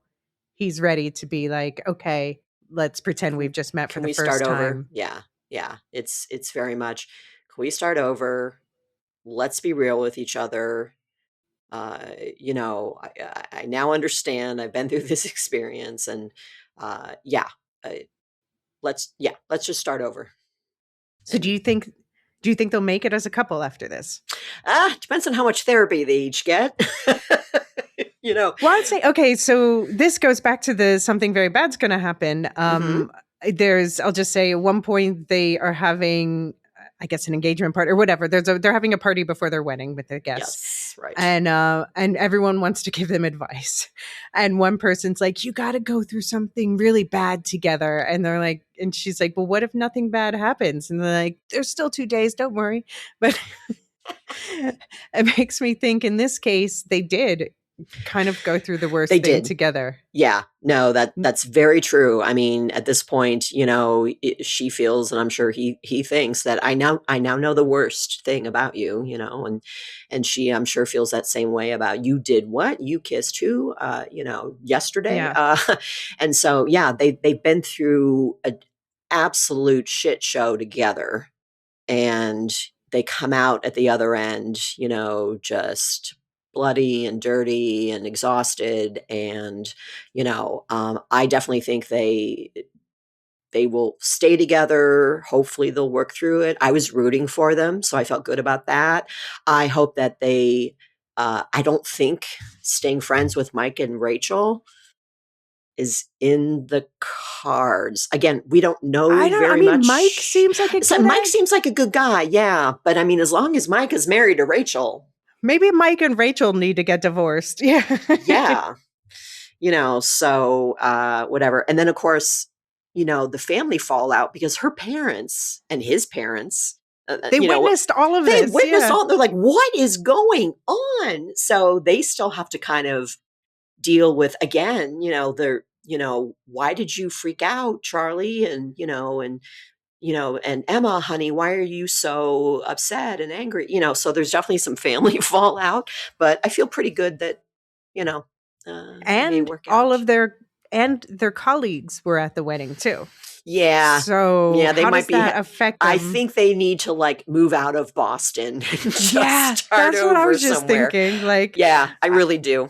he's ready to be like okay, let's pretend Can we've just met for can the we start first over? time. Yeah, yeah, it's very much, "Can we start over? Let's be real with each other." You know, I now understand, I've been through this experience, and, yeah, uh, let's just start over, So and do you think they'll make it as a couple after this? depends on how much therapy they each get. You know? Well, I'd say okay, so this goes back to the something very bad's gonna happen. Mhm. There's I'll just say at one point they are having I guess an engagement party or whatever. They're having a party before their wedding with their guests. Yes, right. And everyone wants to give them advice. And one person's like, "You got to go through something really bad together." And they're like and she's like, "Well, what if nothing bad happens?" And they're like, "There's still 2 days, don't worry." But it makes me think in this case they did. kind of go through the They worst thing did. together. Yeah, no, N- that's very true. I mean, at this point, she feels, and I'm sure he thinks that I now know the worst thing about you, and she, I'm sure, feels that same way about you. Did what? You kissed who? Yesterday. Yeah. And so yeah, they've been through an absolute shit show together, and they come out at the other end, just bloody and dirty and exhausted. And I definitely think they will stay together. Hopefully they'll work through it. I was rooting for them, so I felt good about that. I hope that they I don't think staying friends with Mike and Rachel is in the cards. Again, we don't know I very mean, Mike much. seems like a So good Mike egg. seems like a good guy, yeah. But I mean, as long as Mike is married to Rachel, Maybe Mike and Rachel need to get divorced. Yeah. yeah, so whatever. And then of course, the family fallout because her parents and his parents, They witnessed all of they this. witnessed Yeah. all. They're like, what is going on? So they still have to kind of deal with, again, they're, why did you freak out, Charlie? And and Emma, honey, why are you so upset and angry? So there's definitely some family fallout, but I feel pretty good that you know it may And work all out. of their colleagues were at the wedding too. Yeah, So, yeah, they how might does be. that affect I them? think they need to like move out of Boston and just Yeah, start that's what I over was just somewhere. thinking. Like, Yeah, I really do.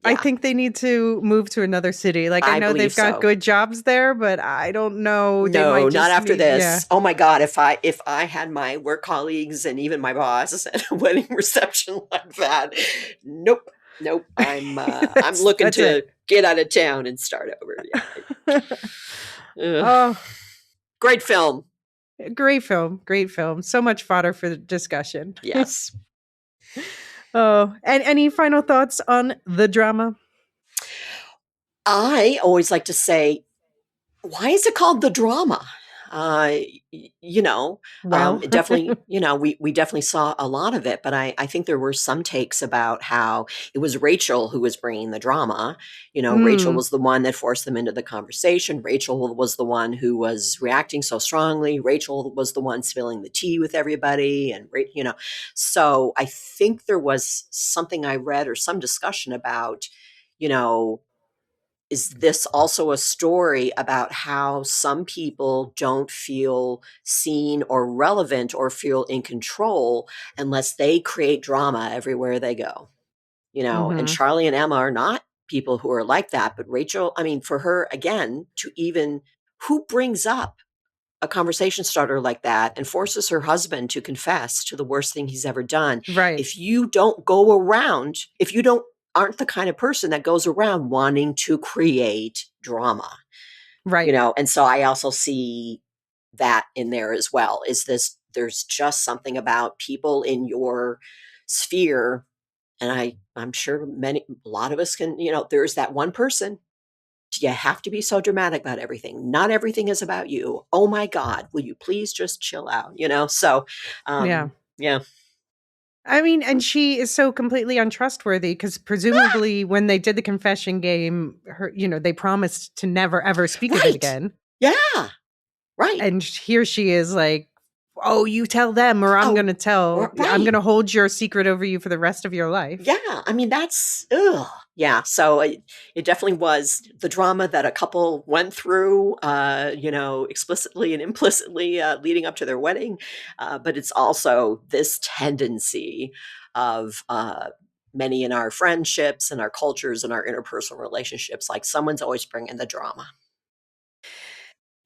I Yeah, think they need to move to another city. Like, I I know believe they've got so. good jobs there, but I don't know. They No, might not just after need, yeah. this. Oh my God, if I had my work colleagues and even my boss at a wedding reception like that, nope, nope. I'm looking That's to it. get out of town and start over. Yeah. Ugh. Oh, Great film. great film. Great film. So much fodder for the discussion. Yes. Oh, and any final thoughts on the drama? I always like to say, why is it called the drama? Uh, Well, it definitely, we definitely saw a lot of it, but I think there were some takes about how it was Rachel who was bringing the drama. Rachel mm, was the one that forced them into the conversation. Rachel was the one who was reacting so strongly. Rachel was the one spilling the tea with everybody. And, so I think there was something I read or some discussion about, you know, is this also a story about how some people don't feel seen or relevant or feel in control unless they create drama everywhere they go? And mhm, Charlie and Emma are not people who are like that. But Rachel, I mean, for her, again, to even who brings up a conversation starter like that and forces her husband to confess to the worst thing he's ever done. right, If you don't go around, if you don't aren't the kind of person that goes around wanting to create drama, right. and so I also see that in there as well. Is this there's just something about people in your sphere, and I'm sure a lot of us can, there's that one person. You have to be so dramatic about everything. Not everything is about you. Oh my God, will you please just chill out? So Yeah. yeah. I mean, and she is so completely untrustworthy because presumably when they did the confession game, they promised to never ever speak of it Right. again. Yeah. Right. And here she is like, "Oh, you tell them or I'm Oh, gonna tell. I'm right. gonna hold your secret over you for the rest of your life." Yeah, I mean, that's ugh. Yeah, so it definitely was the drama that a couple went through, explicitly and implicitly, leading up to their wedding, but it's also this tendency of, many in our friendships and our cultures and our interpersonal relationships, like, someone's always bringing the drama.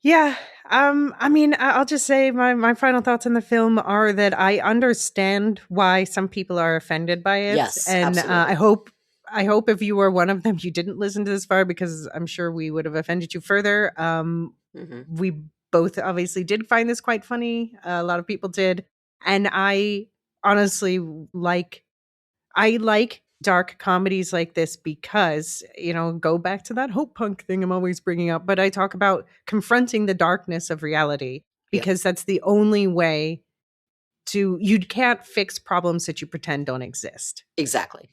Yeah. I mean, I'll just say my final thoughts on the film are that I understand why some people are offended by it, Yes, and absolutely. I hope if you were one of them, you didn't listen to this far because I'm sure we would have offended you further. Mhm. We both obviously did find this quite funny. A lot of people did, and I honestly like I like dark comedies like this because, go back to that hope punk thing I'm always bringing up, but I talk about confronting the darkness of reality Yeah, because that's the only way you can't fix problems that you pretend don't exist. exactly.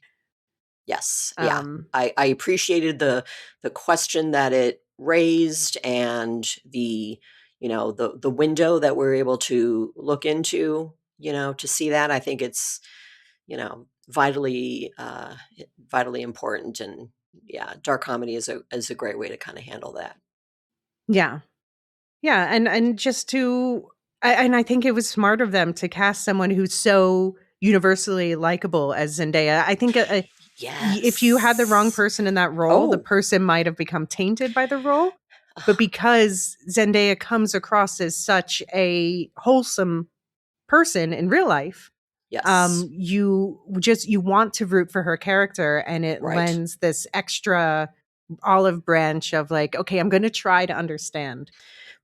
Yes. Yeah. Um, I appreciated the question that it raised, and the window that we're able to look into, to see that. I think it's, vitally important. And yeah, dark comedy is a great way to kind of handle that. yeah. Yeah, and just to and I think it was smart of them to cast someone who's so universally likable as Zendaya. I think, if you had the wrong Yes. person in that role, the Oh, person might have become tainted by the role, but because Zendaya comes across as such a wholesome person in real life, yes. you want to root for her character, and it Right. lends this extra olive branch of like, okay, I'm going to try to understand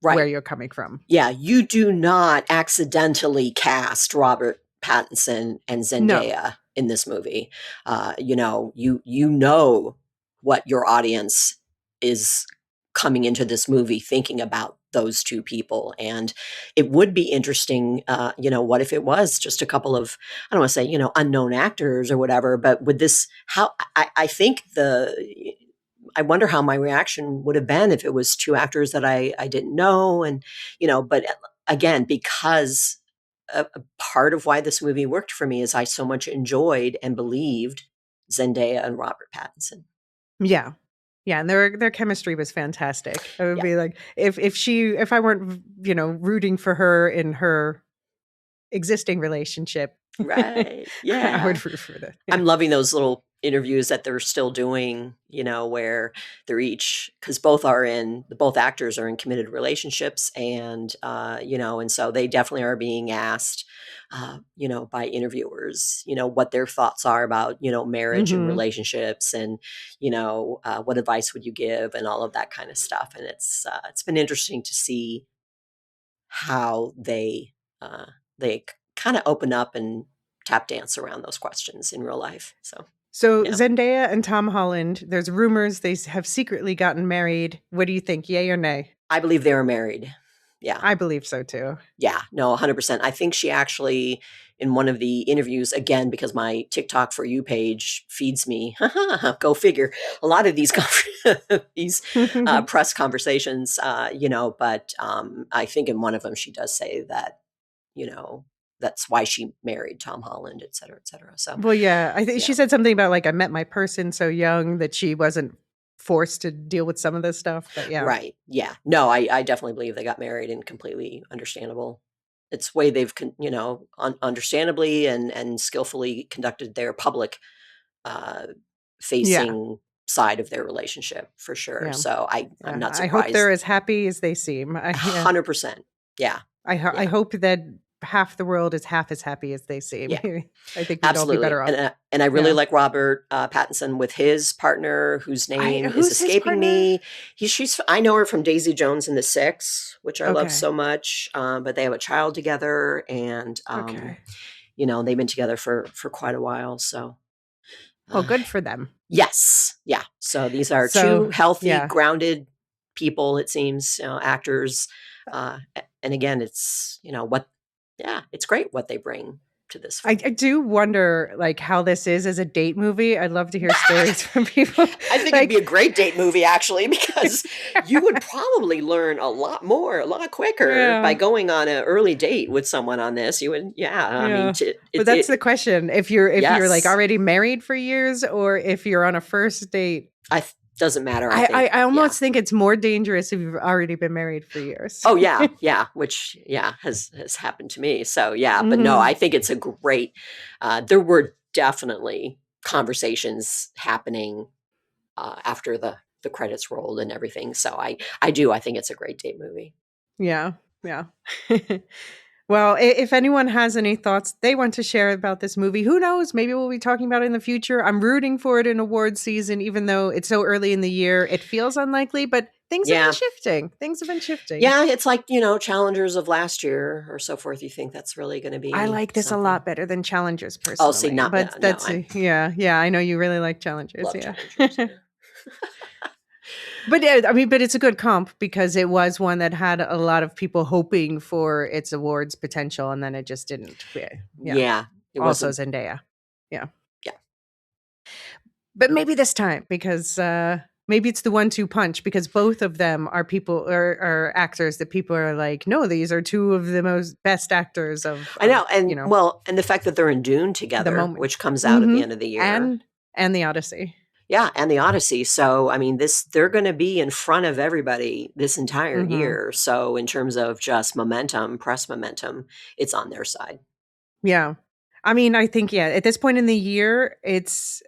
where Right. you're coming from. Yeah, you do not accidentally cast Robert Pattinson and No. Zendaya in this movie. You know what your audience is coming into this movie thinking about those two people. And it would be interesting, what if it was just a couple of, I don't want to say, unknown actors or whatever, but with this, how I think I wonder how my reaction would have been if it was two actors that I didn't know. And, but again, because a part of why this movie worked for me is I so much enjoyed and believed Zendaya and Robert Pattinson. Yeah. Yeah, and their chemistry was fantastic. I would Yeah. be like, if I weren't, rooting for her in her existing relationship, Right. I Yeah. would root for that. Yeah. I'm loving those little interviews that they're still doing, where they're each, because both actors are in committed relationships, and and so they definitely are being asked, by interviewers, what their thoughts are about, marriage and Mhm. relationships, and what advice would you give, and all of that kind of stuff. And it's been interesting to see how uh, they kind of open up and tap dance around those questions in real life. So So yeah, Zendaya and Tom Holland, there's rumors they have secretly gotten married. What do you think? Yay or nay? I believe they were married. Yeah, I believe so too. yeah, no, 100%. I think she actually, in one of the interviews, again, because my TikTok for you page feeds me, go figure, a lot of these these press conversations, but I think in one of them she does say that, you know, that's why she married Tom Holland, et cetera, et cetera. So Well, yeah, I think yeah. she said something about like I met my person so young that she wasn't forced to deal with some of this stuff. But yeah, Right. Yeah. No, I definitely believe they got married, and completely understandable. It's way they've, understandably and skillfully conducted their public uh, yeah, facing side of their relationship for sure. yeah, So I'm yeah. not I hope they're surprised. as happy as they seem. Yeah, 100%. Yeah. I Yeah. hope that half the world is half as happy as they seem. Yeah. I think we'd all be Absolutely. better off. And I really Yeah. like Robert Pattinson with his partner, whose I name is Who's his escaping partner? me. I know her from Daisy Jones and the Six, which I love Okay. so much. But they have a child together, and Okay. they've been together for quite a while. So Well, uh, good for them. yes, yeah. So these are So, two healthy, yeah. grounded people. It seems, actors. And again, it's what. Yeah, it's great what they bring to this I film. do wonder, like, how this is as a date movie. I'd love to hear stories from people. I think it'd be a Like, great date movie, actually, because you would probably learn a lot more, a lot quicker by yeah. going on an early date with someone on this. You would, yeah. I mean, Yeah. But that's the question. If you're like yes, already married for years or if you're on a first date, doesn't matter. I I think, I yeah. almost think it's more dangerous if you've already been married for years. Oh yeah, yeah. Which has happened to me. So yeah, but no, I Mhm. think it's a great. There were definitely conversations happening after the credits rolled and everything. So I think it's a great date movie. Yeah. Yeah. Well, if anyone has any thoughts they want to share about this movie, who knows? Maybe we'll be talking about it in the future. I'm rooting for it in award season, even though it's so early in the year. It feels unlikely, but things have been Yeah. shifting. Things have been shifting. Yeah, it's like, challengers of last year or so forth. You think that's really gonna I be like this a something. lot better than Challengers Oh, see, personally, not but yeah, no, that's I yeah, yeah. I know you really like Challengers, love yeah. challengers, yeah. But yeah, I mean, but it's a good comp because it was one that had a lot of people hoping for its awards potential, and then it just didn't. Yeah, yeah. Yeah, it Also wasn't Zendaya. Yeah. yeah. but maybe this time because maybe it's the 1-2 punch because both of them are people are actors that people are like, no, these are two of the most best actors I know, you and know, well, and the fact that they're in Dune the together, moment. which comes out at the Hmm. end of the year. And the Odyssey. Yeah, and the Odyssey. So, I mean, this they're gonna be in front of everybody this entire Hmm. year. So, in terms of just momentum, press momentum, it's on their side. Yeah. I mean, I think, yeah, at this point in the year, it's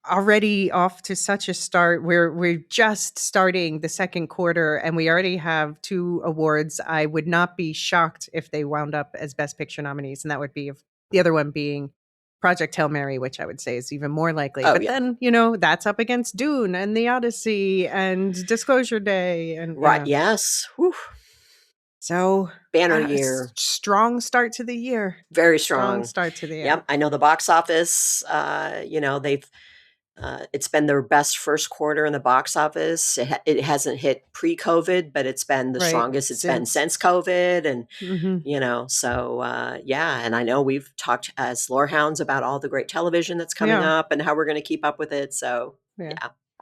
already off to such a start. We're just starting the second quarter and we already have two awards. I would not be shocked if they wound up as Best Picture nominees, and that would be if the other one being Project Hail Mary, which I would say is even more likely. Oh, But yeah. then, that's up against Dune and The Odyssey and Disclosure Day and Right, yes. Whew. so Banner year. strong start to the year. Very Strong strong. start to the year. Yep, I know the box office, they've it's been their best first quarter in the box office. It hasn't hit pre-COVID, but it's been the Right. strongest it's been Since. since COVID, and Mhm. so yeah. And I know we've talked as Lorehounds about all the great television that's coming Yeah. up and how we're going to keep up with it. So Yeah.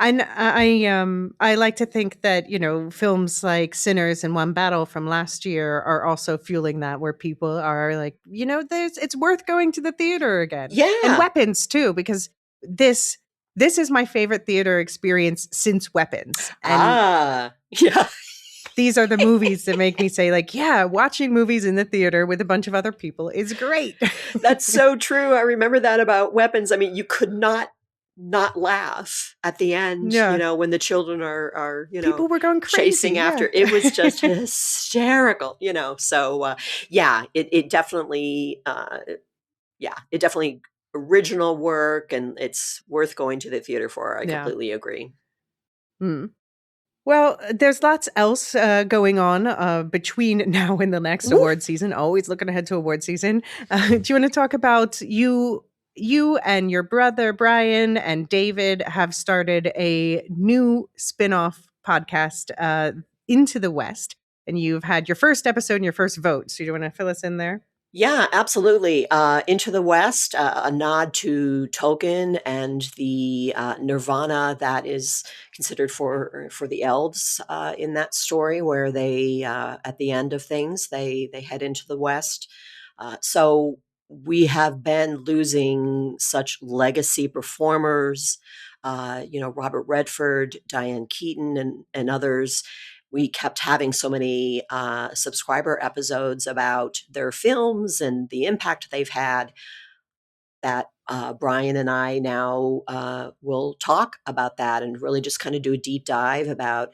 yeah, I like to think that, films like Sinners and One Battle from last year are also fueling that, where people are like, there's it's worth going to the theater again. And yeah, Weapons too, because this this is my favorite theater experience since Weapons. And yeah. these are the movies that make me say, like, yeah, watching movies in the theater with a bunch of other people is great. That's so true. I remember that about Weapons. I mean, you could not laugh at the end, Yeah. when the children are, People were going crazy. chasing Yeah. after. It was just hysterical, So, yeah, it definitely, yeah, it definitely original work, and it's worth going to the theater for. I Yeah. completely agree. Mm. Well, there's lots else going on between now and the next Woo! award season. Always looking ahead to award season. Do you want to talk about you? You and your brother Brian and David have started a new spin-off podcast, Into the West, and you've had your first episode and your first vote. So, you want to fill us in there? Yeah, absolutely. Into the West, a nod to Tolkien and the Nirvana that is considered for the elves in that story, where they at the end of things they head into the West. So we have been losing such legacy performers, Robert Redford, Diane Keaton, and others. We kept having so many subscriber episodes about their films and the impact they've had that Brian and I now will talk about that and really just kind of do a deep dive about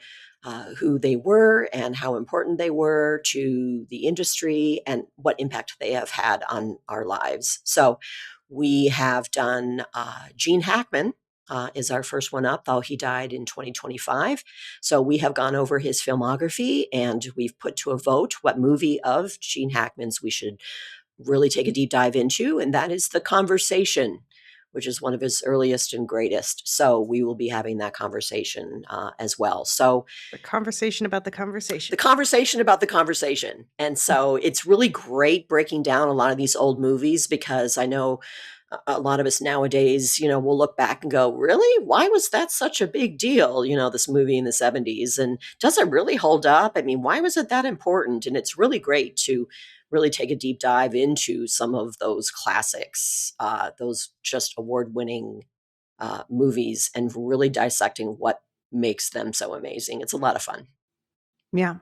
who they were and how important they were to the industry and what impact they have had on our lives. So we have done Gene Hackman. Is our first one up, though he died in 2025. So we have gone over his filmography and we've put to a vote what movie of Gene Hackman's we should really take a deep dive into, and that is The Conversation, which is one of his earliest and greatest. So we will be having that conversation as well. So The conversation about the the conversation. conversation about the conversation. And so it's really great breaking down a lot of these old movies, because I know a lot of us nowadays, will look back and go, really? Why was that such a big deal? This movie in the 70s. And does it really hold up? I mean, why was it that important? And it's really great to really take a deep dive into some of those classics, those just award winning movies, and really dissecting what makes them so amazing. It's a lot of fun. Yeah.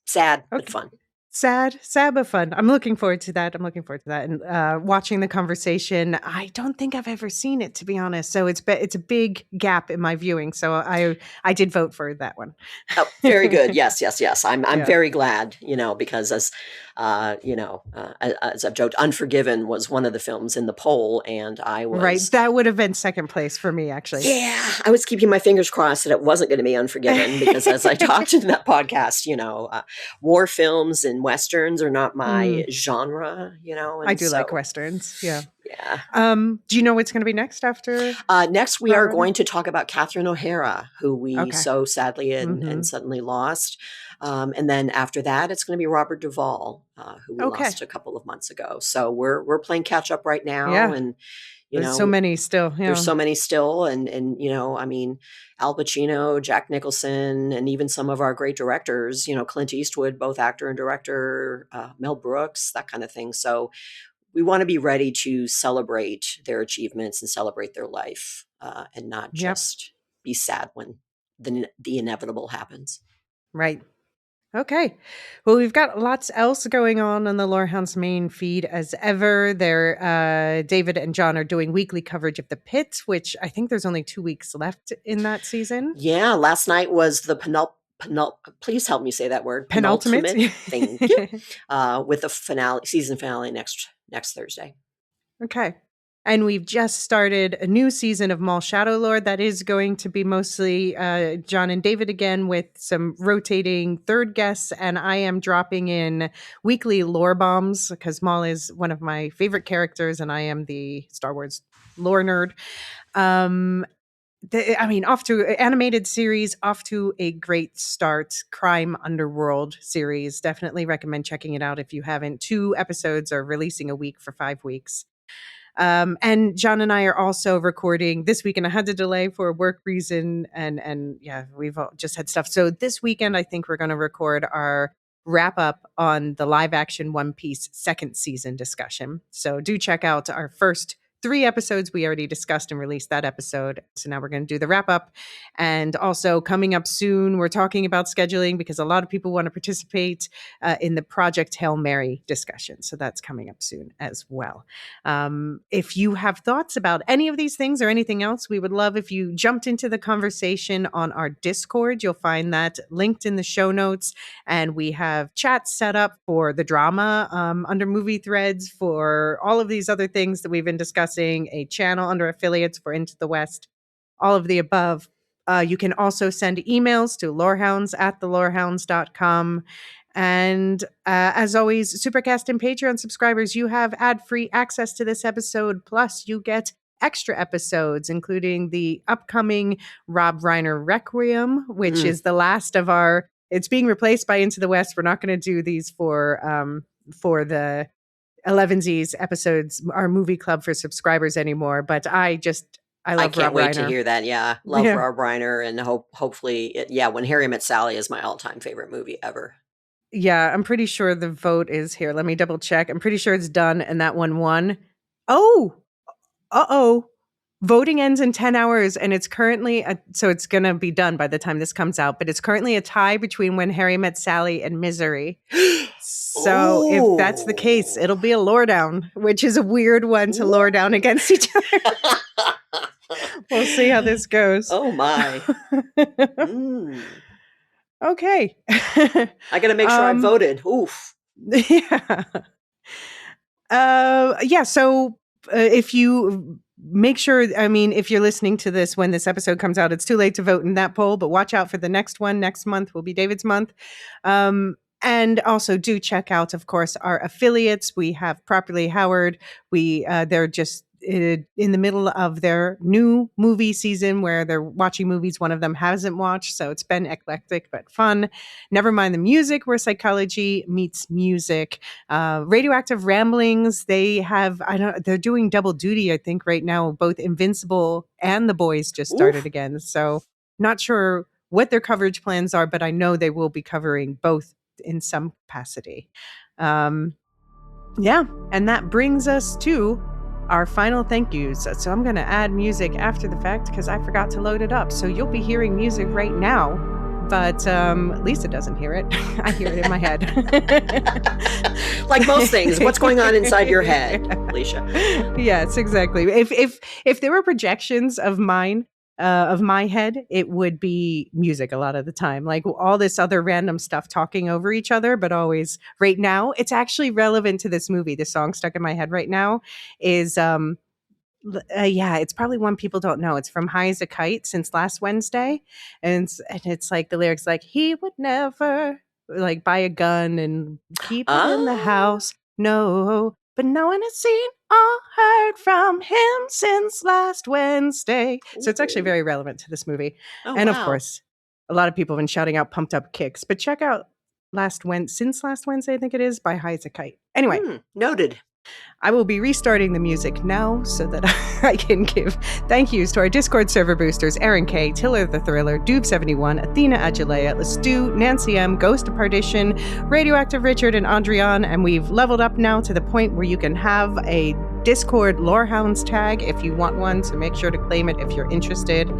Sad, but Okay. fun. Sad but fun. I'm looking forward to that. I'm looking forward to that. And watching The Conversation, I don't think I've ever seen it, to be honest. So it's a big gap in my viewing. So I did vote for that one. Oh, very good. Yes, yes, yes. I'm Yeah. very glad, because as I've joked, Unforgiven was one of the films in the poll, and I Right. was, That would have been second place for me, actually. yeah, I was keeping my fingers crossed that it wasn't going to be Unforgiven, because as I talked in that podcast, war films and westerns are not my Mm, genre, I and do like so westerns. Yeah. yeah. Do you know what's going to be next after Next, we are Colorado? going to talk about Catherine O'Hara, who we Okay. so sadly and Hmm. suddenly lost. And then after that, it's going to be Robert Duvall, who we Okay. lost a couple of months ago. So we're playing catch up right now, Yeah. and You There's so know, many still. there's Yeah. so many still, and I mean, Al Pacino, Jack Nicholson, and even some of our great directors, Clint Eastwood, both actor and director, Mel Brooks, that kind of thing. So we want to be ready to celebrate their achievements and celebrate their life, and not Yep. just be sad when the inevitable happens. Right. Okay. Well, we've got lots else going on the Lorehounds main feed as ever. David and John are doing weekly coverage of The Pit, which I think there's only 2 weeks left in that season. Yeah, last night was the please help me say that word, Penultimate. penultimate. Thank you. With the season finale next Thursday. Okay. And we've just started a new season of Mall Shadow Lord that is going to be mostly John and David again with some rotating third guests. And I am dropping in weekly lore bombs because Maul is one of my favorite characters and I am the Star Wars lore nerd. Off to animated series, off to a great start. Crime Underworld series. Definitely recommend checking it out if you haven't. 2 episodes are releasing a week for 5 weeks. And John and I are also recording this weekend. I had to delay for a work reason, and yeah, we've all just had stuff. So this weekend, I think we're going to record our wrap up on the live action One Piece second season discussion. So do check out our first 3 episodes. We already discussed and released that episode. So now we're going to do the wrap up. And also coming up soon, we're talking about scheduling because a lot of people want to participate in the Project Hail Mary discussion. So that's coming up soon as well. If you have thoughts about any of these things or anything else, we would love if you jumped into the conversation on our Discord. You'll find that linked in the show notes. And we have chats set up for the drama under movie threads, for all of these other things that we've been discussing, a channel under affiliates for Into the West, all of the above. You can also send emails to lorehounds@thelorehounds.com. And as always, Supercast and Patreon subscribers, you have ad-free access to this episode. Plus, you get extra episodes, including the upcoming Rob Reiner Requiem, which is the last of our. It's being replaced by Into the West. We're not going to do these for the 11Z's episodes, our movie club for subscribers anymore. But I I love can't Rob wait to Reiner. hear that. Yeah, love Yeah. Rob Reiner, and hopefully, When Harry Met Sally is my all-time favorite movie ever. Yeah, I'm pretty sure the vote is here. Let me double check. I'm pretty sure it's done, and that one won. Oh, uh-oh. Voting ends in 10 hours, and it's currently, so it's going to be done by the time this comes out, but it's currently a tie between When Harry Met Sally and Misery. So if that's the case, it'll be a lore down, which is a weird one to lore down against each other. We'll see how this goes. Oh, my. Okay. I got to make sure I voted. Oof. Yeah. So if you make sure, if you're listening to this when this episode comes out, it's too late to vote in that poll, but watch out for the next one. Next month will be David's month. And also do check out, of course, our affiliates. We have Properly Howard. They're just in the middle of their new movie season where they're watching movies one of them hasn't watched. So it's been eclectic but fun. Never Mind the Music, where psychology meets music. Radioactive Ramblings, they're doing double duty, I think, right now. Both Invincible and The Boys just started again. So not sure what their coverage plans are, but I know they will be covering both in some capacity. And that brings us to our final thank yous. So I'm going to add music after the fact because I forgot to load it up. So you'll be hearing music right now, but Lisa doesn't hear it. I hear it in my head. Like most things, what's going on inside your head, Elysia? Yes, exactly. If there were projections of mine, of my head, it would be music a lot of the time, like all this other random stuff talking over each other, but always right now. It's actually relevant to this movie. The song stuck in my head right now is it's probably one people don't know. It's from High as a Kite, Since Last Wednesday, and it's like the lyrics like, he would never like buy a gun and keep it in the house, no, but no one has seen or heard from him since last Wednesday. So it's actually very relevant to this movie. And of course, a lot of people have been shouting out Pumped Up Kicks, but check out Since Last Wednesday, I think it is, by High as a Kite. Anyway. Noted. I will be restarting the music now so that I can give thank yous to our Discord server boosters, Aaron K, Tiller the Thriller, Doob71, Athena Agilea, Lestu, Nancy M, Ghost of Partition, Radioactive Richard, and Andrian. And we've leveled up now to the point where you can have a Discord Lorehounds tag if you want one, so make sure to claim it if you're interested.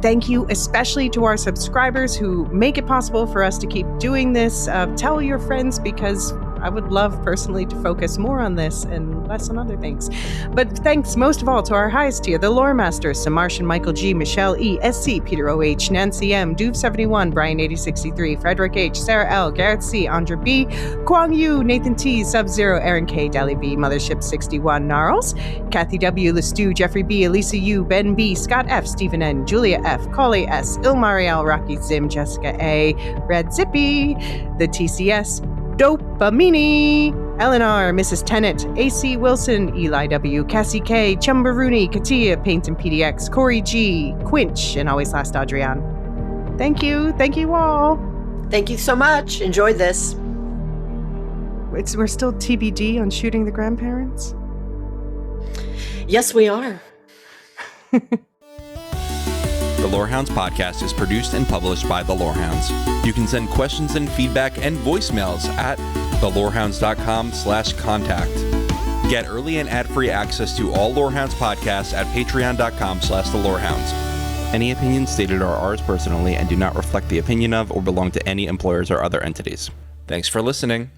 Thank you especially to our subscribers who make it possible for us to keep doing this. Tell your friends, because I would love personally to focus more on this and less on other things. But thanks most of all to our highest tier, the Lore Masters, Samartian Michael G, Michelle E, SC, Peter OH, Nancy M, Doob71, Brian 8063, Frederick H, Sarah L, Garrett C, Andra B, Kwang Yu, Nathan T, Sub-Zero, Aaron K, Dally V, Mothership 61, Gnarls, Kathy W, Lestu, Jeffrey B, Elisa U, Ben B, Scott F, Stephen N, Julia F, Coley S, Ilmariel, Rocky Zim, Jessica A, Red Zippy, the TCS, Dopamini, Eleanor, Mrs. Tennant, AC Wilson, Eli W, Cassie K, Chumbarooney, Katia, Paint and PDX, Corey G, Quinch, and always last Adrian. Thank you all. Thank you so much. Enjoy this. We're still TBD on shooting the grandparents? Yes, we are. The Lorehounds podcast is produced and published by The Lorehounds. You can send questions and feedback and voicemails at thelorehounds.com/contact. Get early and ad-free access to all Lorehounds podcasts at patreon.com/thelorehounds. Any opinions stated are ours personally and do not reflect the opinion of or belong to any employers or other entities. Thanks for listening.